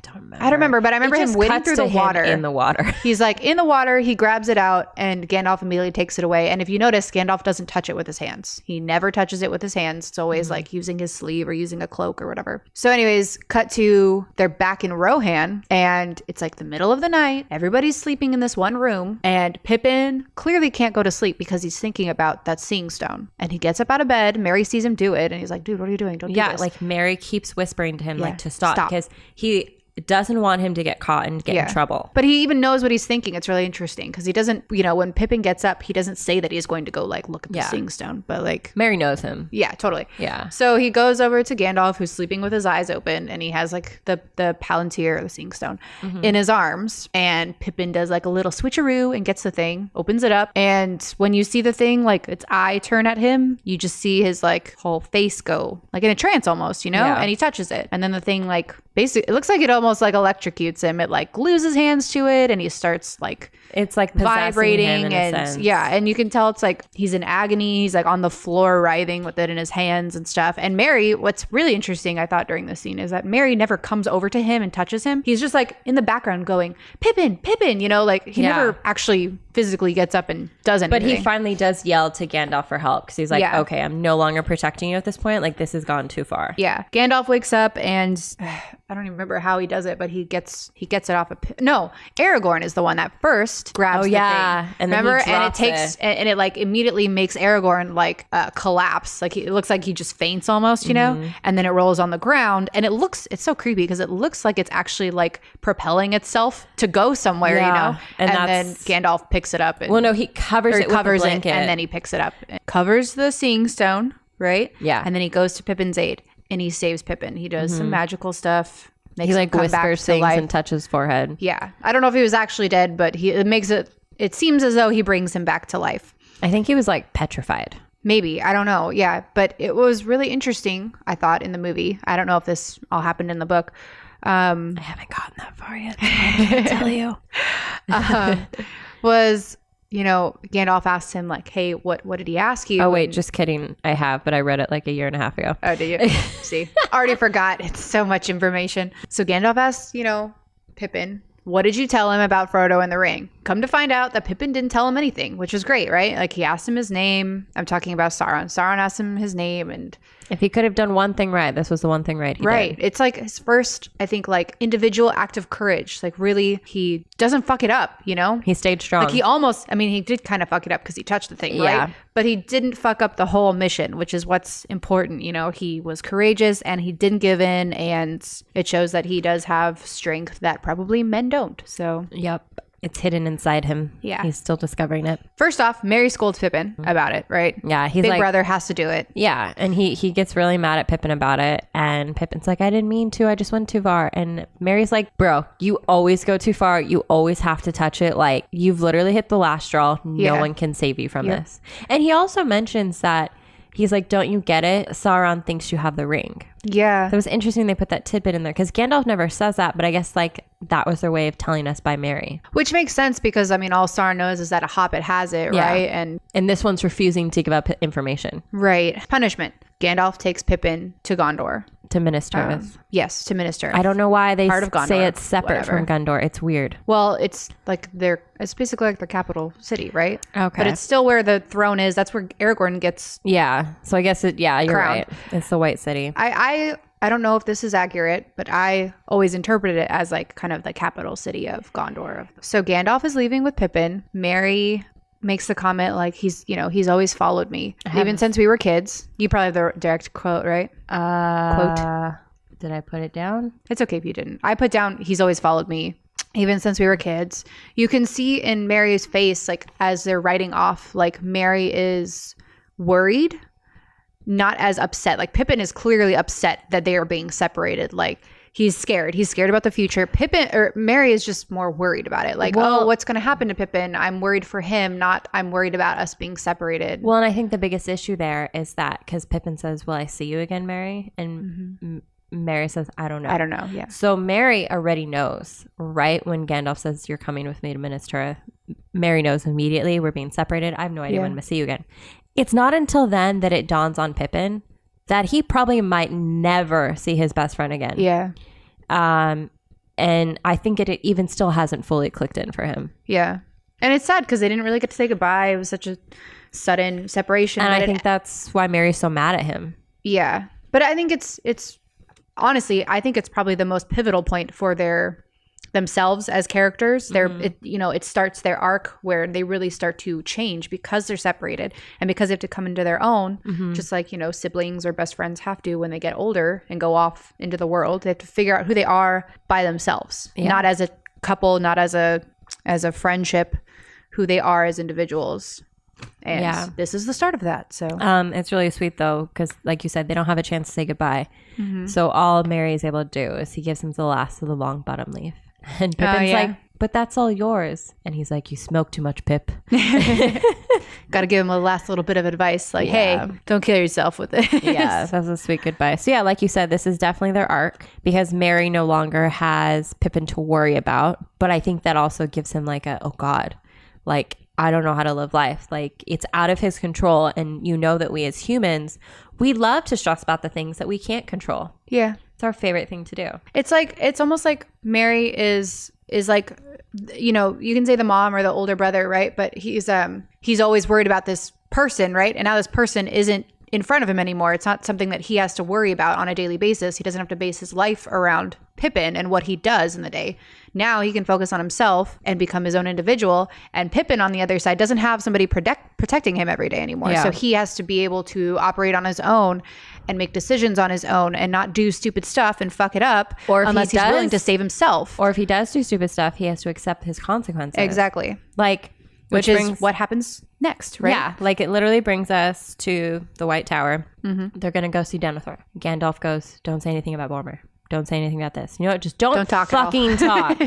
Speaker 1: I don't
Speaker 3: remember, but I remember him wading through the water.
Speaker 1: In the water.
Speaker 3: He's like in the water. He grabs it out, and Gandalf immediately takes it away. And if you notice, Gandalf doesn't touch it with his hands. He never touches it with his hands. It's always like using his sleeve or using a cloak or whatever. So anyways, cut to they're back in Rohan, and it's like the middle of the night. Everybody's sleeping in this one room, and Pippin clearly can't go to sleep because he's thinking about that Seeing Stone. And he gets up out of bed. Merry sees him do it, and he's like, "Dude, what are you doing? Don't do this."
Speaker 1: Yeah, like Merry keeps whispering to him like to stop because he doesn't want him to get caught and get in trouble.
Speaker 3: But he even knows what he's thinking. It's really interesting because he doesn't, when Pippin gets up, he doesn't say that he's going to go like look at the Seeing Stone, but like
Speaker 1: Merry knows him.
Speaker 3: Yeah, totally.
Speaker 1: Yeah.
Speaker 3: So he goes over to Gandalf, who's sleeping with his eyes open, and he has like the Palantir, the Seeing Stone, in his arms. And Pippin does like a little switcheroo and gets the thing, opens it up, and when you see the thing, like its eye turn at him, you just see his like whole face go like in a trance almost, and he touches it, and then the thing like basically it looks like it almost like electrocutes him. It like glues his hands to it, and he starts like
Speaker 1: it's like
Speaker 3: vibrating
Speaker 1: him in
Speaker 3: and
Speaker 1: a sense.
Speaker 3: and you can tell it's like he's in agony. He's like on the floor writhing with it in his hands and stuff. And Merry, what's really interesting I thought during this scene is that Merry never comes over to him and touches him. He's just like in the background going Pippin, like he never actually physically gets up and does anything.
Speaker 1: But he finally does yell to Gandalf for help because he's like, okay, I'm no longer protecting you at this point. Like this has gone too far.
Speaker 3: Yeah. Gandalf wakes up and I don't even remember how he does it, but he gets it off no, Aragorn is the one that first grabs the thing.
Speaker 1: And
Speaker 3: remember,
Speaker 1: then
Speaker 3: and it takes and it like immediately makes Aragorn like collapse. Like it looks like he just faints almost, and then it rolls on the ground, and it's so creepy because it looks like it's actually like propelling itself to go somewhere, and then Gandalf picks it up. And,
Speaker 1: he covers it with a blanket,
Speaker 3: and then he picks it up, covers the Seeing Stone, right?
Speaker 1: Yeah,
Speaker 3: and then he goes to Pippin's aid and he saves Pippin. He does some magical stuff.
Speaker 1: He like whispers things and touches his forehead.
Speaker 3: Yeah. I don't know if he was actually dead, but it seems as though he brings him back to life.
Speaker 1: I think he was like petrified.
Speaker 3: Maybe. I don't know. Yeah. But it was really interesting, I thought, in the movie. I don't know if this all happened in the book.
Speaker 1: I haven't gotten that far yet, so I can't tell you.
Speaker 3: Was... Gandalf asked him like, hey, what did he ask you?
Speaker 1: Oh, wait, just kidding. I have, but I read it like a year and a half ago.
Speaker 3: Oh, did you? See, already forgot. It's so much information. So Gandalf asked, Pippin, what did you tell him about Frodo and the ring? Come to find out that Pippin didn't tell him anything, which was great, right? Like he asked him his name. I'm talking about Sauron. Sauron asked him his name, and
Speaker 1: if he could have done one thing right, this was the one thing right he did.
Speaker 3: It's like his first, I think, like individual act of courage. Like really, he doesn't fuck it up, He
Speaker 1: stayed strong.
Speaker 3: Like he did kind of fuck it up because he touched the thing, right? But he didn't fuck up the whole mission, which is what's important. He was courageous and he didn't give in, and it shows that he does have strength that probably men don't. So
Speaker 1: yep. It's hidden inside him.
Speaker 3: Yeah.
Speaker 1: He's still discovering it.
Speaker 3: First off, Merry scolds Pippin about it, right?
Speaker 1: Yeah. He's
Speaker 3: Big brother has to do it.
Speaker 1: Yeah. And he gets really mad at Pippin about it. And Pippin's like, I didn't mean to. I just went too far. And Merry's like, bro, you always go too far. You always have to touch it. Like, you've literally hit the last straw. No one can save you from this. And he also mentions that he's like, don't you get it? Sauron thinks you have the ring.
Speaker 3: Yeah.
Speaker 1: It was interesting they put that tidbit in there because Gandalf never says that, but I guess like that was their way of telling us by Merry.
Speaker 3: Which makes sense because, all Sauron knows is that a hobbit has it, right?
Speaker 1: And this one's refusing to give up information.
Speaker 3: Right. Punishment. Gandalf takes Pippin to Gondor.
Speaker 1: To minister with.
Speaker 3: Yes, to minister.
Speaker 1: I don't know why they
Speaker 3: Part of Gondor,
Speaker 1: say it's separate from Gondor. It's weird.
Speaker 3: Well, it's like it's basically like the capital city, right?
Speaker 1: Okay.
Speaker 3: But it's still where the throne is. That's where Aragorn gets.
Speaker 1: Yeah. So I guess you're
Speaker 3: crowned.
Speaker 1: right. It's the White City.
Speaker 3: I don't know if this is accurate, but I always interpreted it as like kind of the capital city of Gondor. So Gandalf is leaving with Pippin. Merry makes the comment like he's always followed me even since we were kids. You probably have the direct quote, right?
Speaker 1: Quote. Did I put it down?
Speaker 3: It's okay if you didn't. I put down he's always followed me. even since we were kids. You can see in Mary's face, like as they're riding off, like Mary is worried, not as upset. Like Pippin is clearly upset that they are being separated. Like he's scared. He's scared about the future. Mary is just more worried about it. Like, oh, what's going to happen to Pippin? I'm worried for him, not I'm worried about us being separated.
Speaker 1: Well, and I think the biggest issue there is that because Pippin says, will I see you again, Mary? And Mary says, I don't know.
Speaker 3: I don't know. Yeah.
Speaker 1: So Mary already knows, right? When Gandalf says, you're coming with me to Minas Tirith, Mary knows immediately we're being separated. I have no idea when I'm going to see you again. It's not until then that it dawns on Pippin that he probably might never see his best friend again.
Speaker 3: Yeah.
Speaker 1: And I think it even still hasn't fully clicked in for him.
Speaker 3: Yeah. And it's sad because they didn't really get to say goodbye. It was such a sudden separation.
Speaker 1: And I think that's why Mary's so mad at him.
Speaker 3: Yeah. But I think it's honestly, I think it's probably the most pivotal point for themselves as characters. It starts their arc where they really start to change because they're separated and because they have to come into their own, just like, siblings or best friends have to when they get older and go off into the world. They have to figure out who they are by themselves, not as a couple, not as a friendship, who they are as individuals. And this is the start of that. So
Speaker 1: it's really sweet though, because like you said, they don't have a chance to say goodbye. So all Mary is able to do is he gives him the last of the long bottom leaf. And Pippin's like, but that's all yours. And he's like, you smoke too much, Pip.
Speaker 3: Got to give him a last little bit of advice. Like, hey, don't kill yourself with it.
Speaker 1: Yeah, that's a sweet goodbye. So yeah, like you said, this is definitely their arc because Mary no longer has Pippin to worry about. But I think that also gives him like oh God, like, I don't know how to live life. Like it's out of his control. And that we as humans, we love to stress about the things that we can't control.
Speaker 3: Yeah.
Speaker 1: It's our favorite thing to do.
Speaker 3: It's almost like Mary is like, you can say the mom or the older brother, right? But he's always worried about this person, right? And now this person isn't in front of him anymore. It's not something that he has to worry about on a daily basis. He doesn't have to base his life around Pippin and what he does in the day. Now he can focus on himself and become his own individual. And Pippin on the other side doesn't have somebody protecting him every day anymore. So he has to be able to operate on his own and make decisions on his own and not do stupid stuff and fuck it up, or unless he's willing to save himself.
Speaker 1: Or if he does do stupid stuff, he has to accept his consequences.
Speaker 3: Exactly.
Speaker 1: Like,
Speaker 3: which is what happens next, right?
Speaker 1: Yeah, like it literally brings us to the White Tower. They're going to go see Denethor. Gandalf goes, don't say anything about Boromir. Don't say anything about this. Just don't talk fucking talk.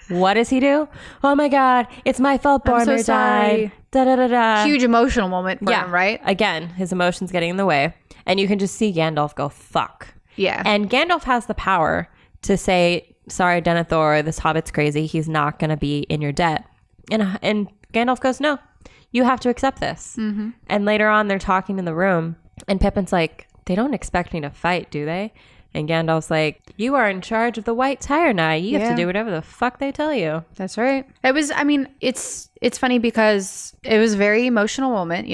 Speaker 1: What does he do? Oh my God, it's my fault Boromir died. Da, da, da, da.
Speaker 3: Huge emotional moment for him, right?
Speaker 1: Again, his emotions getting in the way. And you can just see Gandalf go, fuck.
Speaker 3: Yeah.
Speaker 1: And Gandalf has the power to say, sorry, Denethor, this hobbit's crazy. He's not going to be in your debt. And Gandalf goes, no, you have to accept this. And later on, they're talking in the room. And Pippin's like, they don't expect me to fight, do they? And Gandalf's like, you are in charge of the White Tower now. You have to do whatever the fuck they tell you.
Speaker 3: That's right. It's funny because it was a very emotional moment,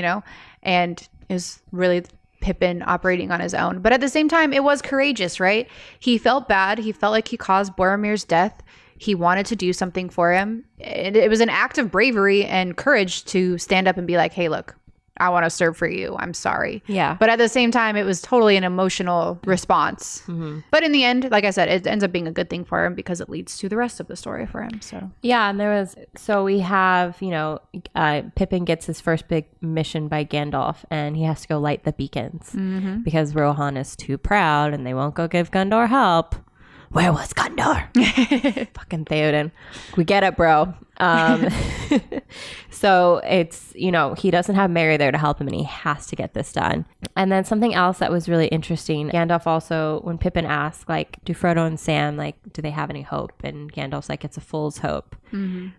Speaker 3: and it was really Pippin operating on his own. But at the same time, it was courageous, right? He felt bad. He felt like he caused Boromir's death. He wanted to do something for him. It was an act of bravery and courage to stand up and be like, hey, look, I want to serve for you. I'm sorry.
Speaker 1: Yeah.
Speaker 3: But at the same time, it was totally an emotional response. But in the end, like I said, it ends up being a good thing for him because it leads to the rest of the story for him. So
Speaker 1: yeah, and we have, Pippin gets his first big mission by Gandalf, and he has to go light the beacons because Rohan is too proud and they won't go give Gondor help. Where was Gondor? Fucking Theoden. We get it, bro. So it's, he doesn't have Merry there to help him and he has to get this done. And then something else that was really interesting, Gandalf also, when Pippin asked, like, do Frodo and Sam, like, do they have any hope? And Gandalf's like, it's a fool's hope,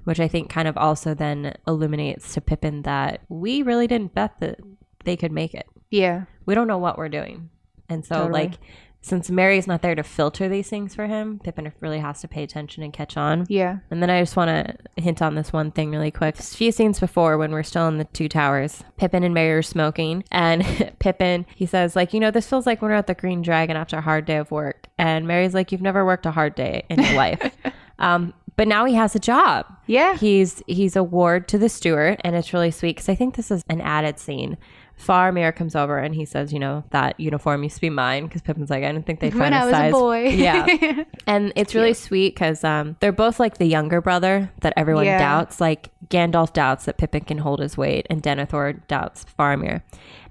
Speaker 1: which I think kind of also then illuminates to Pippin that we really didn't bet that they could make it.
Speaker 3: Yeah.
Speaker 1: We don't know what we're doing. And so like, since Merry's not there to filter these things for him, Pippin really has to pay attention and catch on. Yeah. And then I just want to hint on this one thing really quick. A few scenes before, when we're still in the Two Towers, Pippin and Merry are smoking. And Pippin, he says, like, this feels like we're at the Green Dragon after a hard day of work. And Merry's like, you've never worked a hard day in your life. But now he has a job. Yeah. He's a ward to the steward. And it's really sweet because I think this is an added scene Faramir comes over and he says, you know, that uniform used to be mine, because Pippin's like, I didn't think they'd find a size.
Speaker 3: When I was a boy.
Speaker 1: Yeah. And it's really sweet because they're both like the younger brother that everyone doubts. Like Gandalf doubts that Pippin can hold his weight, and Denethor doubts Faramir.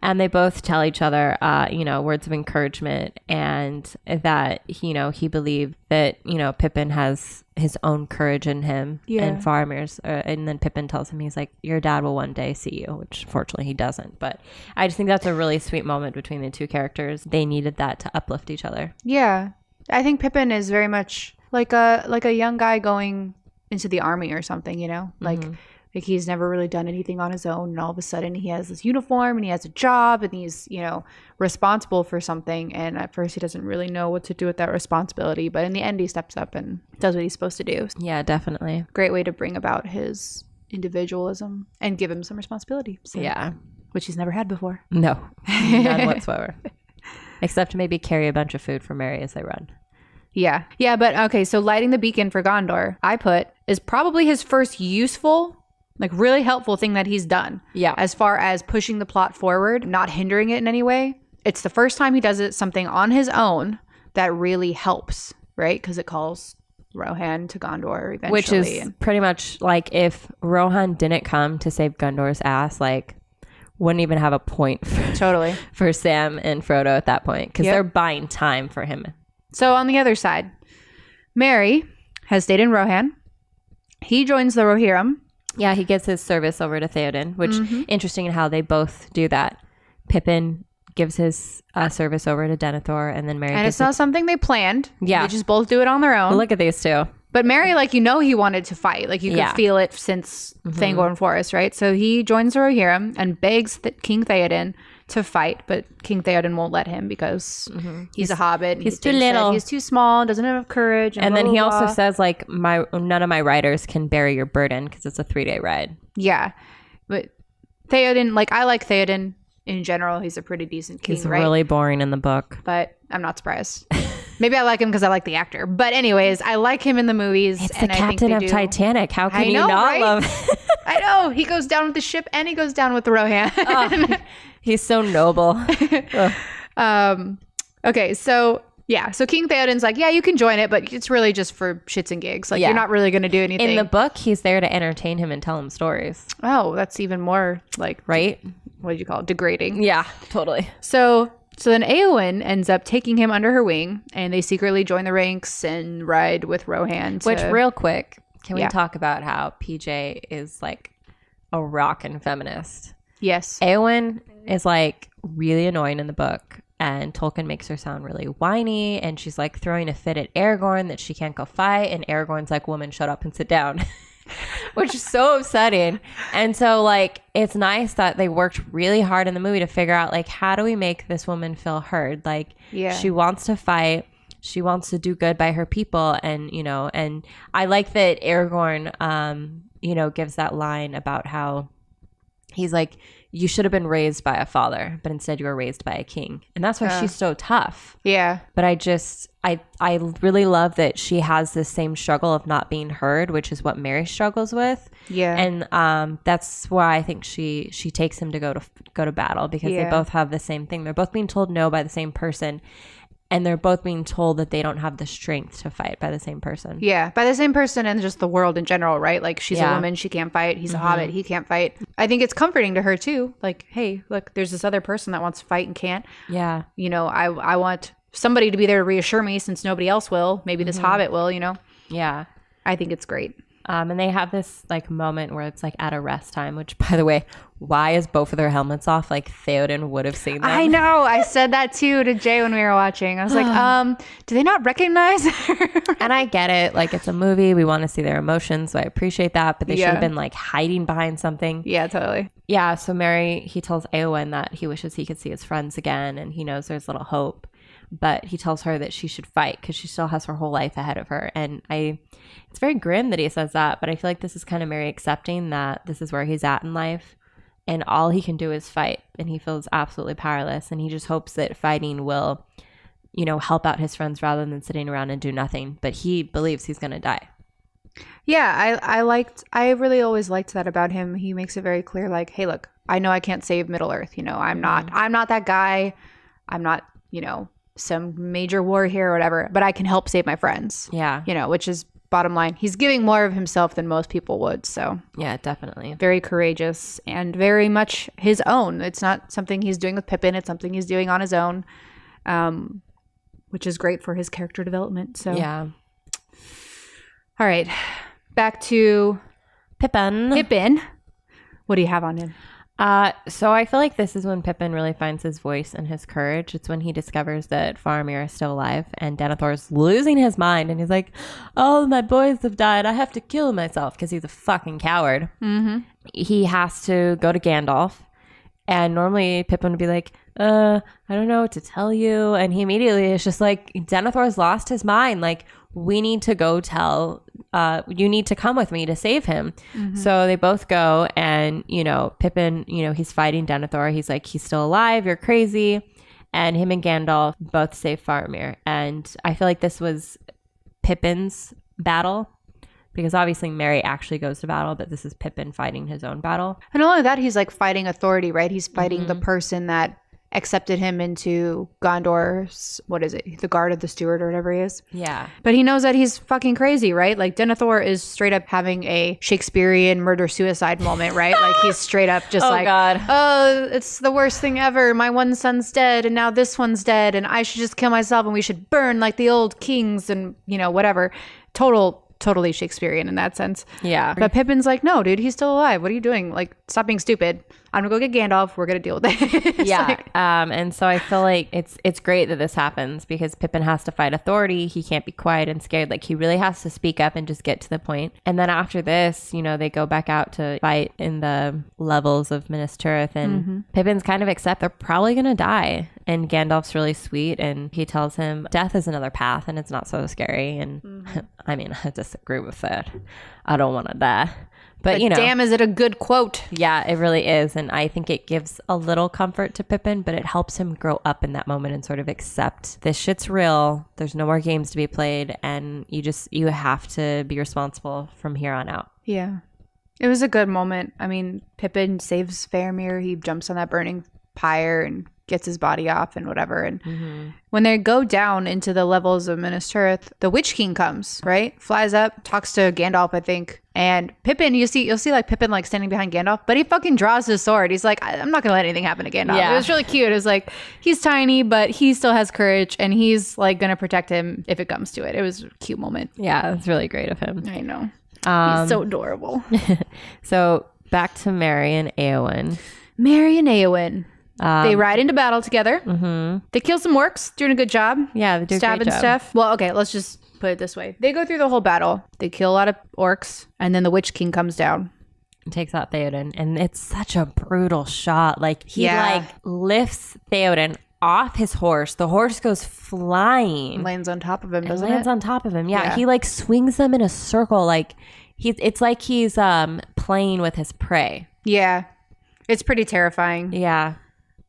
Speaker 1: And they both tell each other, you know, words of encouragement, and that, you know, he believed that, you know, Pippin has his own courage in him, and Faramir's, and then Pippin tells him, he's like, your dad will one day see you, which fortunately he doesn't. But I just think that's a really sweet moment between the two characters. They needed that to uplift each other.
Speaker 3: Yeah. I think Pippin is very much like a young guy going into the army or something, you know, like he's never really done anything on his own, and all of a sudden he has this uniform and he has a job and he's, you know, responsible for something, and at first he doesn't really know what to do with that responsibility, but in the end he steps up and does what he's supposed to do.
Speaker 1: Yeah, definitely.
Speaker 3: Great way to bring about his individualism and give him some responsibility. So,
Speaker 1: yeah.
Speaker 3: Which he's never had before.
Speaker 1: No, none whatsoever. Except to maybe carry a bunch of food for Merry as they run.
Speaker 3: Yeah. Yeah, but okay, so lighting the beacon for Gondor, I put, is probably his first useful, like really helpful thing that he's done.
Speaker 1: Yeah.
Speaker 3: As far as pushing the plot forward, not hindering it in any way. It's the first time he does it something on his own that really helps, right? Because it calls Rohan to Gondor eventually.
Speaker 1: Which is pretty much like if Rohan didn't come to save Gondor's ass, like wouldn't even have a point for Sam and Frodo at that point, because they're buying time for him.
Speaker 3: So on the other side, Merry has stayed in Rohan. He joins the Rohirrim. Yeah,
Speaker 1: he gives his service over to Theoden, which interesting in how they both do that. Pippin gives his service over to Denethor, and then Merry.
Speaker 3: And it's not something they planned.
Speaker 1: Yeah,
Speaker 3: they just both do it on their own.
Speaker 1: Well, look at these two.
Speaker 3: But Merry, like, you know, he wanted to fight. Like, you could feel it since Fangorn Forest, right? So he joins the Rohirrim and begs King Theoden to fight, but King Theoden won't let him because he's a hobbit.
Speaker 1: He's too little.
Speaker 3: He's too small, doesn't have courage.
Speaker 1: And then he also says, like, none of my riders can bear your burden because it's a 3-day ride.
Speaker 3: Yeah. But Theoden, like, I like Theoden in general. He's a pretty decent king,
Speaker 1: he's
Speaker 3: right?
Speaker 1: really boring in the book.
Speaker 3: But I'm not surprised. Maybe I like him because I like the actor. But anyways, I like him in the movies.
Speaker 1: It's the captain of Titanic. How can you not love?
Speaker 3: I know. He goes down with the ship and he goes down with the Rohan.
Speaker 1: He's so noble.
Speaker 3: Okay, so yeah. So King Theoden's like, yeah, you can join it, but it's really just for shits and gigs. Like, you're not really going to do anything.
Speaker 1: In the book, he's there to entertain him and tell him stories.
Speaker 3: Oh, that's even more like...
Speaker 1: Right?
Speaker 3: What did you call it? Degrading.
Speaker 1: Yeah, totally.
Speaker 3: So then Éowyn ends up taking him under her wing, and they secretly join the ranks and ride with Rohan.
Speaker 1: Which, real quick, can we talk about how PJ is like a rockin' feminist?
Speaker 3: Yes.
Speaker 1: Éowyn is like really annoying in the book, and Tolkien makes her sound really whiny, and she's like throwing a fit at Aragorn that she can't go fight, and Aragorn's like, woman, shut up and sit down. Which is so upsetting. And so, like, it's nice that they worked really hard in the movie to figure out, like, how do we make this woman feel heard? Like, she wants to fight, she wants to do good by her people, and, you know, and I like that Aragorn you know, gives that line about how he's like, you should have been raised by a father, but instead you were raised by a king. And that's why she's so tough.
Speaker 3: Yeah.
Speaker 1: But I really love that she has this same struggle of not being heard, which is what Merry struggles with.
Speaker 3: Yeah.
Speaker 1: And that's why I think she takes him to go to battle, because they both have the same thing. They're both being told no by the same person. And they're both being told that they don't have the strength to fight by the same person.
Speaker 3: Yeah, by the same person, and just the world in general, right? Like, she's a woman, she can't fight. He's a hobbit, he can't fight. I think it's comforting to her, too. Like, hey, look, there's this other person that wants to fight and can't.
Speaker 1: Yeah.
Speaker 3: You know, I want somebody to be there to reassure me since nobody else will. Maybe this hobbit will, you know?
Speaker 1: Yeah.
Speaker 3: I think it's great.
Speaker 1: And they have this like moment where it's like at a rest time, which, by the way, why is both of their helmets off? Like, Theoden would have seen them.
Speaker 3: I know. I said that too to Jay when we were watching. I was like, do they not recognize her?
Speaker 1: And I get it. Like, it's a movie. We want to see their emotions. So I appreciate that. But they should have been like hiding behind something.
Speaker 3: Yeah, totally.
Speaker 1: Yeah. So Merry, he tells Éowyn that he wishes he could see his friends again. And he knows there's little hope. But he tells her that she should fight because she still has her whole life ahead of her. And it's very grim that he says that, but I feel like this is kind of Merry accepting that this is where he's at in life, and all he can do is fight, and he feels absolutely powerless, and he just hopes that fighting will, you know, help out his friends rather than sitting around and do nothing. But he believes he's going to die.
Speaker 3: Yeah, I really always liked that about him. He makes it very clear, like, hey, look, I know I can't save Middle Earth. I'm not that guy. I'm not, some major war hero or whatever, but I can help save my friends.
Speaker 1: Yeah.
Speaker 3: Which is bottom line. He's giving more of himself than most people would. So
Speaker 1: yeah, definitely.
Speaker 3: Very courageous and very much his own. It's not something he's doing with Pippin. It's something he's doing on his own, which is great for his character development. So
Speaker 1: yeah.
Speaker 3: All right. Back to Pippin. What do you have on him?
Speaker 1: So I feel like this is when Pippin really finds his voice and his courage. It's when he discovers that Faramir is still alive and Denethor's losing his mind, and he's like, "Oh, my boys have died. I have to kill myself," because he's a fucking coward. Mm-hmm. He has to go to Gandalf, and normally Pippin would be like, I don't know what to tell you," and he immediately is just like, "Denethor's lost his mind. Like, we need to go tell. You need to come with me to save him." Mm-hmm. So they both go, and Pippin, he's fighting Denethor. He's like, "He's still alive. You're crazy." And him and Gandalf both save Faramir. And I feel like this was Pippin's battle, because obviously Merry actually goes to battle, but this is Pippin fighting his own battle.
Speaker 3: And not only that, he's like fighting authority, right? He's fighting the person that accepted him into Gondor's, what is it? The Guard of the Steward or whatever he is.
Speaker 1: Yeah.
Speaker 3: But he knows that he's fucking crazy, right? Like Denethor is straight up having a Shakespearean murder-suicide moment, right? Like he's straight up just
Speaker 1: God.
Speaker 3: "Oh, it's the worst thing ever. My one son's dead and now this one's dead and I should just kill myself and we should burn like the old kings," and whatever. Totally Shakespearean in that sense.
Speaker 1: Yeah.
Speaker 3: But Pippin's like, "No, dude, he's still alive. What are you doing? Like, stop being stupid. I'm gonna go get Gandalf. We're gonna deal with it."
Speaker 1: Yeah. And so I feel like it's great that this happens, because Pippin has to fight authority. He can't be quiet and scared. Like, he really has to speak up and just get to the point. And then after this, they go back out to fight in the levels of Minas Tirith, and Pippin's kind of accept they're probably gonna die. And Gandalf's really sweet, and he tells him death is another path and it's not so scary. And I mean, I disagree with that. I don't want to die. But
Speaker 3: damn, is it a good quote?
Speaker 1: Yeah, it really is. And I think it gives a little comfort to Pippin, but it helps him grow up in that moment and sort of accept this shit's real. There's no more games to be played. And you have to be responsible from here on out.
Speaker 3: Yeah. It was a good moment. I mean, Pippin saves Faramir. He jumps on that burning pyre and gets his body off and whatever. And when they go down into the levels of Minas Tirith, the Witch King comes, right? Flies up, talks to Gandalf, I think. And Pippin, you'll see like Pippin like standing behind Gandalf, but he fucking draws his sword. He's like, "I'm not gonna let anything happen to Gandalf." Yeah. It was really cute. It was like, he's tiny, but he still has courage, and he's like gonna protect him if it comes to it. It was a cute moment.
Speaker 1: Yeah, it's really great of him.
Speaker 3: I know. He's so adorable.
Speaker 1: So back to Merry and Éowyn.
Speaker 3: Merry and Éowyn. They ride into battle together. Mm-hmm. They kill some orcs, doing a good job.
Speaker 1: Yeah, they do
Speaker 3: stabbing
Speaker 1: a great job.
Speaker 3: Stuff. Well, okay, let's just put it this way. They go through the whole battle. They kill a lot of orcs, and then the Witch King comes down.
Speaker 1: And takes out Theoden, and it's such a brutal shot. Like, he lifts Theoden off his horse. The horse goes flying.
Speaker 3: Lands on top of him, doesn't it?
Speaker 1: Lands on top of him, yeah. He like swings them in a circle. Like, it's like he's playing with his prey.
Speaker 3: Yeah. It's pretty terrifying.
Speaker 1: Yeah.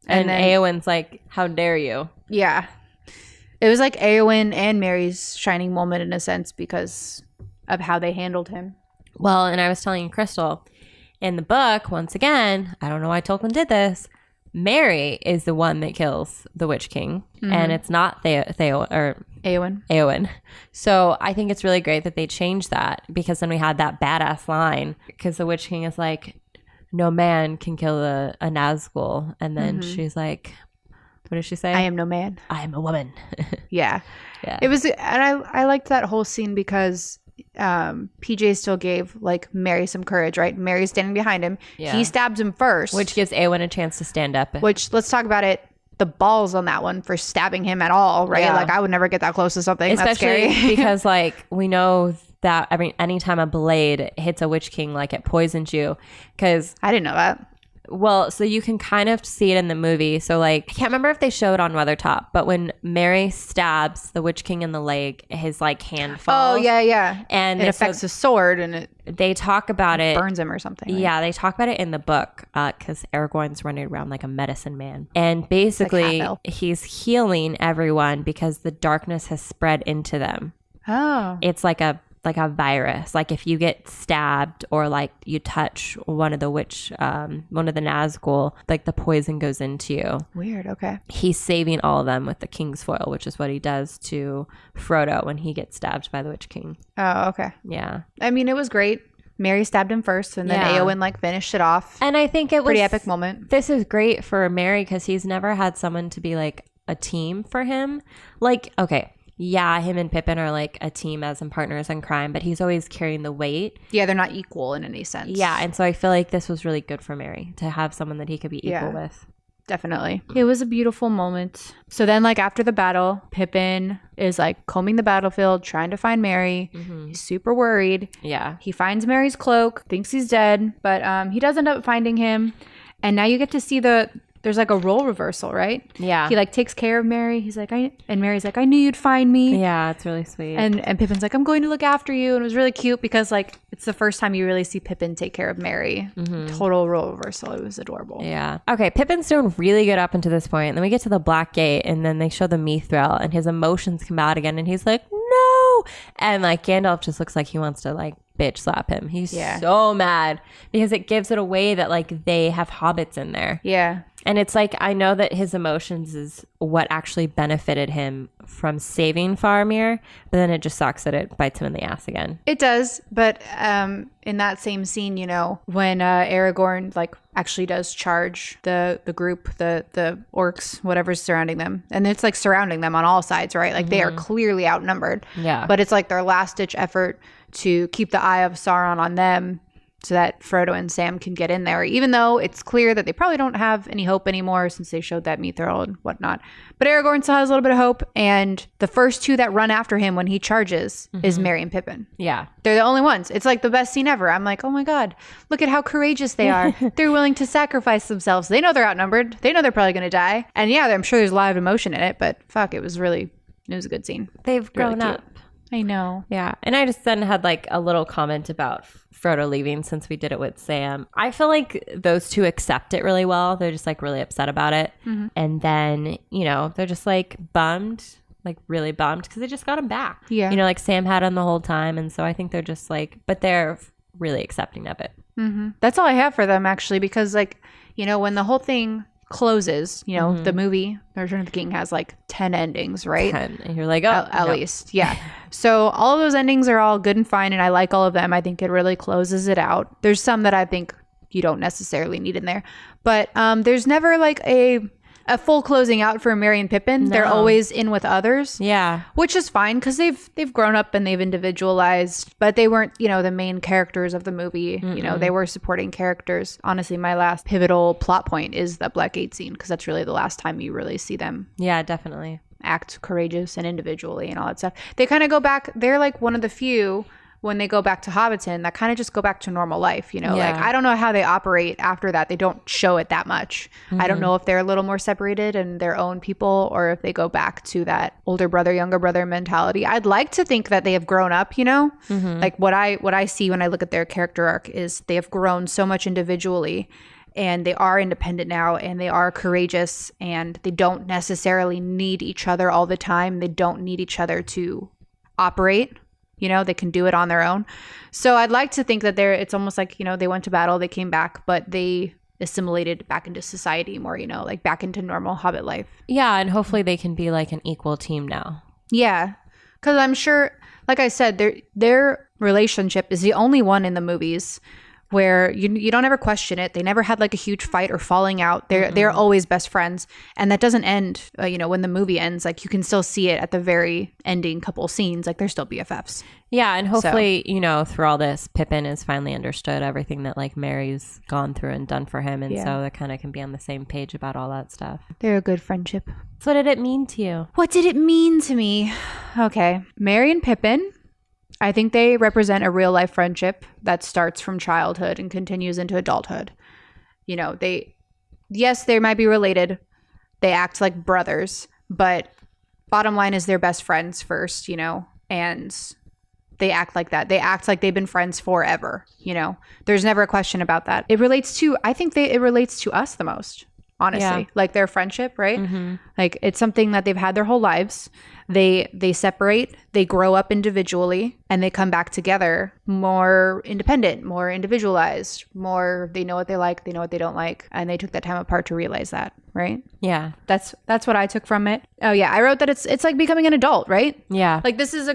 Speaker 1: And then Éowyn's like, "How dare you?"
Speaker 3: Yeah. It was like Éowyn and Merry's shining moment in a sense because of how they handled him.
Speaker 1: Well, and I was telling Crystal, in the book, once again, I don't know why Tolkien did this, Merry is the one that kills the Witch King, and it's not Éowyn. So I think it's really great that they changed that, because then we had that badass line, because the Witch King is like, "No man can kill a Nazgul," and then she's like, what does she say?
Speaker 3: "I am no man.
Speaker 1: I am a woman."
Speaker 3: Yeah. It was, and I liked that whole scene because PJ still gave like Merry some courage, right? Merry's standing behind him. Yeah. He stabs him first,
Speaker 1: which gives Éowyn a chance to stand up.
Speaker 3: Which, let's talk about it. The balls on that one for stabbing him at all, right? Yeah. Like, I would never get that close to something.
Speaker 1: Especially
Speaker 3: that's scary.
Speaker 1: Because like we know that anytime a blade hits a Witch King, like, it poisons you. Because
Speaker 3: I didn't know that.
Speaker 1: Well, so you can kind of see it in the movie. So like, I can't remember if they showed on Weathertop, but when Merry stabs the Witch King in the leg, his like hand falls.
Speaker 3: Oh yeah.
Speaker 1: And
Speaker 3: it affects his sword, and
Speaker 1: they talk about it,
Speaker 3: burns him or something. Right?
Speaker 1: Yeah, they talk about it in the book because Aragorn's running around like a medicine man, and basically like he's healing everyone because the darkness has spread into them.
Speaker 3: Oh,
Speaker 1: it's like a like a virus. Like if you get stabbed or like you touch one of the Nazgul, like the poison goes into you.
Speaker 3: Weird. Okay.
Speaker 1: He's saving all of them with the King's foil, which is what he does to Frodo when he gets stabbed by the Witch King.
Speaker 3: Oh, okay.
Speaker 1: Yeah.
Speaker 3: I mean, it was great. Mary stabbed him first, and then Eowyn like finished it off.
Speaker 1: And I think it was
Speaker 3: pretty epic moment.
Speaker 1: This is great for Merry because he's never had someone to be like a team for him. Like, okay, yeah, him and Pippin are like a team as in partners in crime, but he's always carrying the weight.
Speaker 3: Yeah, they're not equal in any sense.
Speaker 1: Yeah, and so I feel like this was really good for Merry to have someone that he could be equal with.
Speaker 3: Definitely. It was a beautiful moment. So then, like, after the battle, Pippin is like combing the battlefield, trying to find Merry. He's super worried.
Speaker 1: Yeah.
Speaker 3: He finds Merry's cloak, thinks he's dead, but he does end up finding him. And now you get to see there's like a role reversal, right?
Speaker 1: Yeah.
Speaker 3: He like takes care of Merry. He's like, and Mary's like, I knew you'd find me.
Speaker 1: Yeah, it's really sweet.
Speaker 3: And Pippin's like, I'm going to look after you. And it was really cute because like it's the first time you really see Pippin take care of Merry. Total role reversal. It was adorable.
Speaker 1: Yeah. Okay, Pippin's doing really good up until this point. And then we get to the Black Gate and then they show the Mithril and his emotions come out again and he's like, no. And like Gandalf just looks like he wants to like bitch slap him. He's so mad because it gives it away that like they have hobbits in there.
Speaker 3: Yeah.
Speaker 1: And it's like, I know that his emotions is what actually benefited him from saving Faramir, but then it just sucks that it bites him in the ass again.
Speaker 3: It does, but in that same scene, you know, when Aragorn like actually does charge the group, the orcs, whatever's surrounding them, and it's like surrounding them on all sides, right? Like they are clearly outnumbered. Yeah. But it's like their last ditch effort to keep the eye of Sauron on them, so that Frodo and Sam can get in there, even though it's clear that they probably don't have any hope anymore since they showed that Mithril and whatnot. But Aragorn still has a little bit of hope, and the first two that run after him when he charges is Merry and Pippin. Yeah. They're the only ones. It's like the best scene ever. I'm like, oh my God, look at how courageous they are. They're willing to sacrifice themselves. They know they're outnumbered. They know they're probably going to die. And yeah, I'm sure there's a lot of emotion in it, but fuck, it was a good scene.
Speaker 1: They've grown up.
Speaker 3: I know.
Speaker 1: Yeah. And I just then had like a little comment about Frodo leaving since we did it with Sam. I feel like those two accept it really well. They're just like really upset about it. And then, you know, they're just like bummed, like really bummed because they just got him back. Yeah. You know, like Sam had him the whole time. And so I think they're just like, but they're really accepting of it.
Speaker 3: That's all I have for them actually, because like, you know, when the whole thing closes, you know, the movie The Return of the King has like 10 endings, right?
Speaker 1: 10. And you're like, oh,
Speaker 3: at least. Yeah. So all of those endings are all good and fine, and I like all of them. I think it really closes it out. There's some that I think you don't necessarily need in there, but there's never like a full closing out for Merry and Pippin. No. They're always in with others. Yeah. Which is fine because they've grown up and they've individualized, but they weren't, you know, the main characters of the movie. You know, they were supporting characters. Honestly, my last pivotal plot point is the Black Gate scene because that's really the last time you really see them.
Speaker 1: Yeah, definitely.
Speaker 3: Act courageous and individually and all that stuff. They kind of go back. They're like one of the few when they go back to Hobbiton that kind of just go back to normal life, you know. Like I don't know how they operate after that. They don't show it that much. I don't know if they're a little more separated and their own people, or if they go back to that older brother, younger brother mentality. I'd like to think that they have grown up, you know. Like what I see when I look at their character arc is they have grown so much individually, and they are independent now, and they are courageous, and they don't necessarily need each other all the time. They don't need each other to operate. You know, they can do it on their own. So I'd like to think that it's almost like, you know, they went to battle, they came back, but they assimilated back into society more, you know, like back into normal Hobbit life.
Speaker 1: Yeah, and hopefully they can be like an equal team now.
Speaker 3: Yeah, because I'm sure, like I said, their relationship is the only one in the movies where you don't ever question it. They never had like a huge fight or falling out. They're always best friends, and that doesn't end. You know, when the movie ends, like you can still see it at the very ending couple scenes. Like they're still BFFs.
Speaker 1: Yeah, and hopefully, you know, through all this, Pippin has finally understood everything that like Merry's gone through and done for him, and so they kind of can be on the same page about all that stuff.
Speaker 3: They're a good friendship.
Speaker 1: So what did it mean to you?
Speaker 3: What did it mean to me? Okay, Merry and Pippin. I think they represent a real life friendship that starts from childhood and continues into adulthood. You know, they might be related. They act like brothers, but bottom line is they're best friends first, you know, and they act like that. They act like they've been friends forever, you know. There's never a question about that. I think it relates to us the most. honestly. Like their friendship, right? Like it's something that they've had their whole lives. They separate, they grow up individually, and they come back together more independent, more individualized, more they know what they like, they know what they don't like, and they took that time apart to realize that, right?
Speaker 1: Yeah.
Speaker 3: That's what I took from it. Oh yeah, I wrote that it's like becoming an adult, right?
Speaker 1: Yeah.
Speaker 3: Like this is a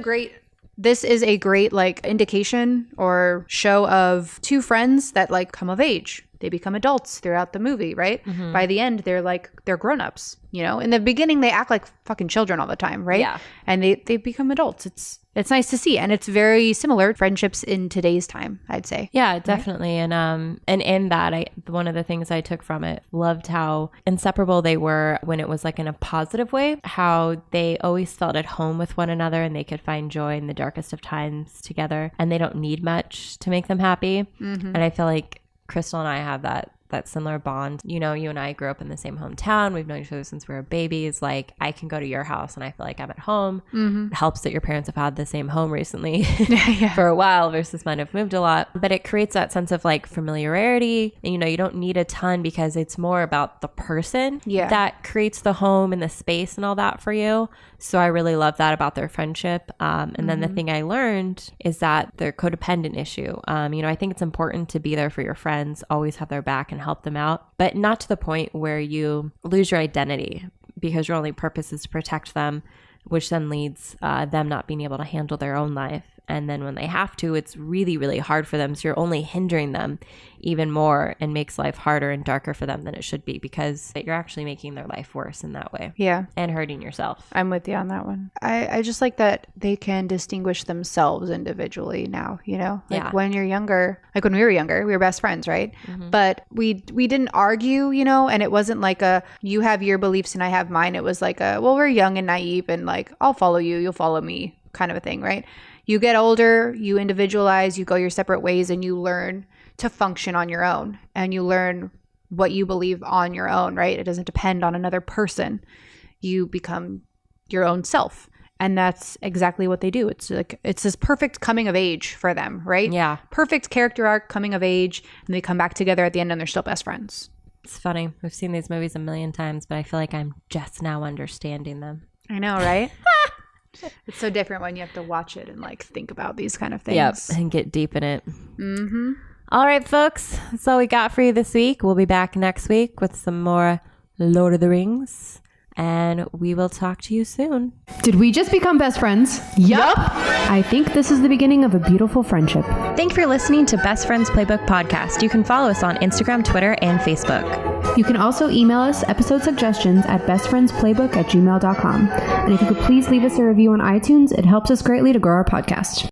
Speaker 3: great like indication or show of two friends that like come of age. They become adults throughout the movie, right? By the end, they're grown-ups, you know? In the beginning, they act like fucking children all the time, right?
Speaker 1: Yeah.
Speaker 3: And they become adults. It's nice to see. And it's very similar friendships in today's time, I'd say.
Speaker 1: Yeah, definitely. Right? And in that, one of the things I took from it, loved how inseparable they were when it was like in a positive way, how they always felt at home with one another and they could find joy in the darkest of times together. And they don't need much to make them happy. And I feel like Crystal and I have that similar bond. You know, you and I grew up in the same hometown. We've known each other since we were babies. Like I can go to your house and I feel like I'm at home. It helps that your parents have had the same home recently for a while versus mine have moved a lot. But it creates that sense of like familiarity. And, you know, you don't need a ton because it's more about the person that creates the home and the space and all that for you. So I really love that about their friendship. And then the thing I learned is that their codependent issue. You know, I think it's important to be there for your friends, always have their back and help them out, but not to the point where you lose your identity because your only purpose is to protect them, which then leads them not being able to handle their own life. And then when they have to, it's really, really hard for them. So you're only hindering them even more and makes life harder and darker for them than it should be because you're actually making their life worse in that way.
Speaker 3: Yeah.
Speaker 1: And hurting yourself.
Speaker 3: I'm with you on that one. I just like that they can distinguish themselves individually now, you know? Like when you're younger, like when we were younger, we were best friends, right? But we didn't argue, you know? And it wasn't like you have your beliefs and I have mine. It was like well, we're young and naive and like, I'll follow you, you'll follow me kind of a thing, right? You get older, you individualize, you go your separate ways and you learn to function on your own and you learn what you believe on your own, right? It doesn't depend on another person. You become your own self. And that's exactly what they do. It's like, it's this perfect coming of age for them, right?
Speaker 1: Yeah.
Speaker 3: Perfect character arc, coming of age, and they come back together at the end and they're still best friends.
Speaker 1: It's funny. We've seen these movies a million times, but I feel like I'm just now understanding them.
Speaker 3: I know, right? It's so different when you have to watch it and like think about these kind of things.
Speaker 1: Yep, and get deep in it. All right, folks. That's all we got for you this week. We'll be back next week with some more Lord of the Rings. And we will talk to you soon.
Speaker 2: Did we just become best friends? Yup. I think this is the beginning of a beautiful friendship.
Speaker 1: Thank you for listening to Best Friends Playbook Podcast. You can follow us on Instagram, Twitter, and Facebook.
Speaker 2: You can also email us episode suggestions at bestfriendsplaybook@gmail.com. And if you could please leave us a review on iTunes, it helps us greatly to grow our podcast.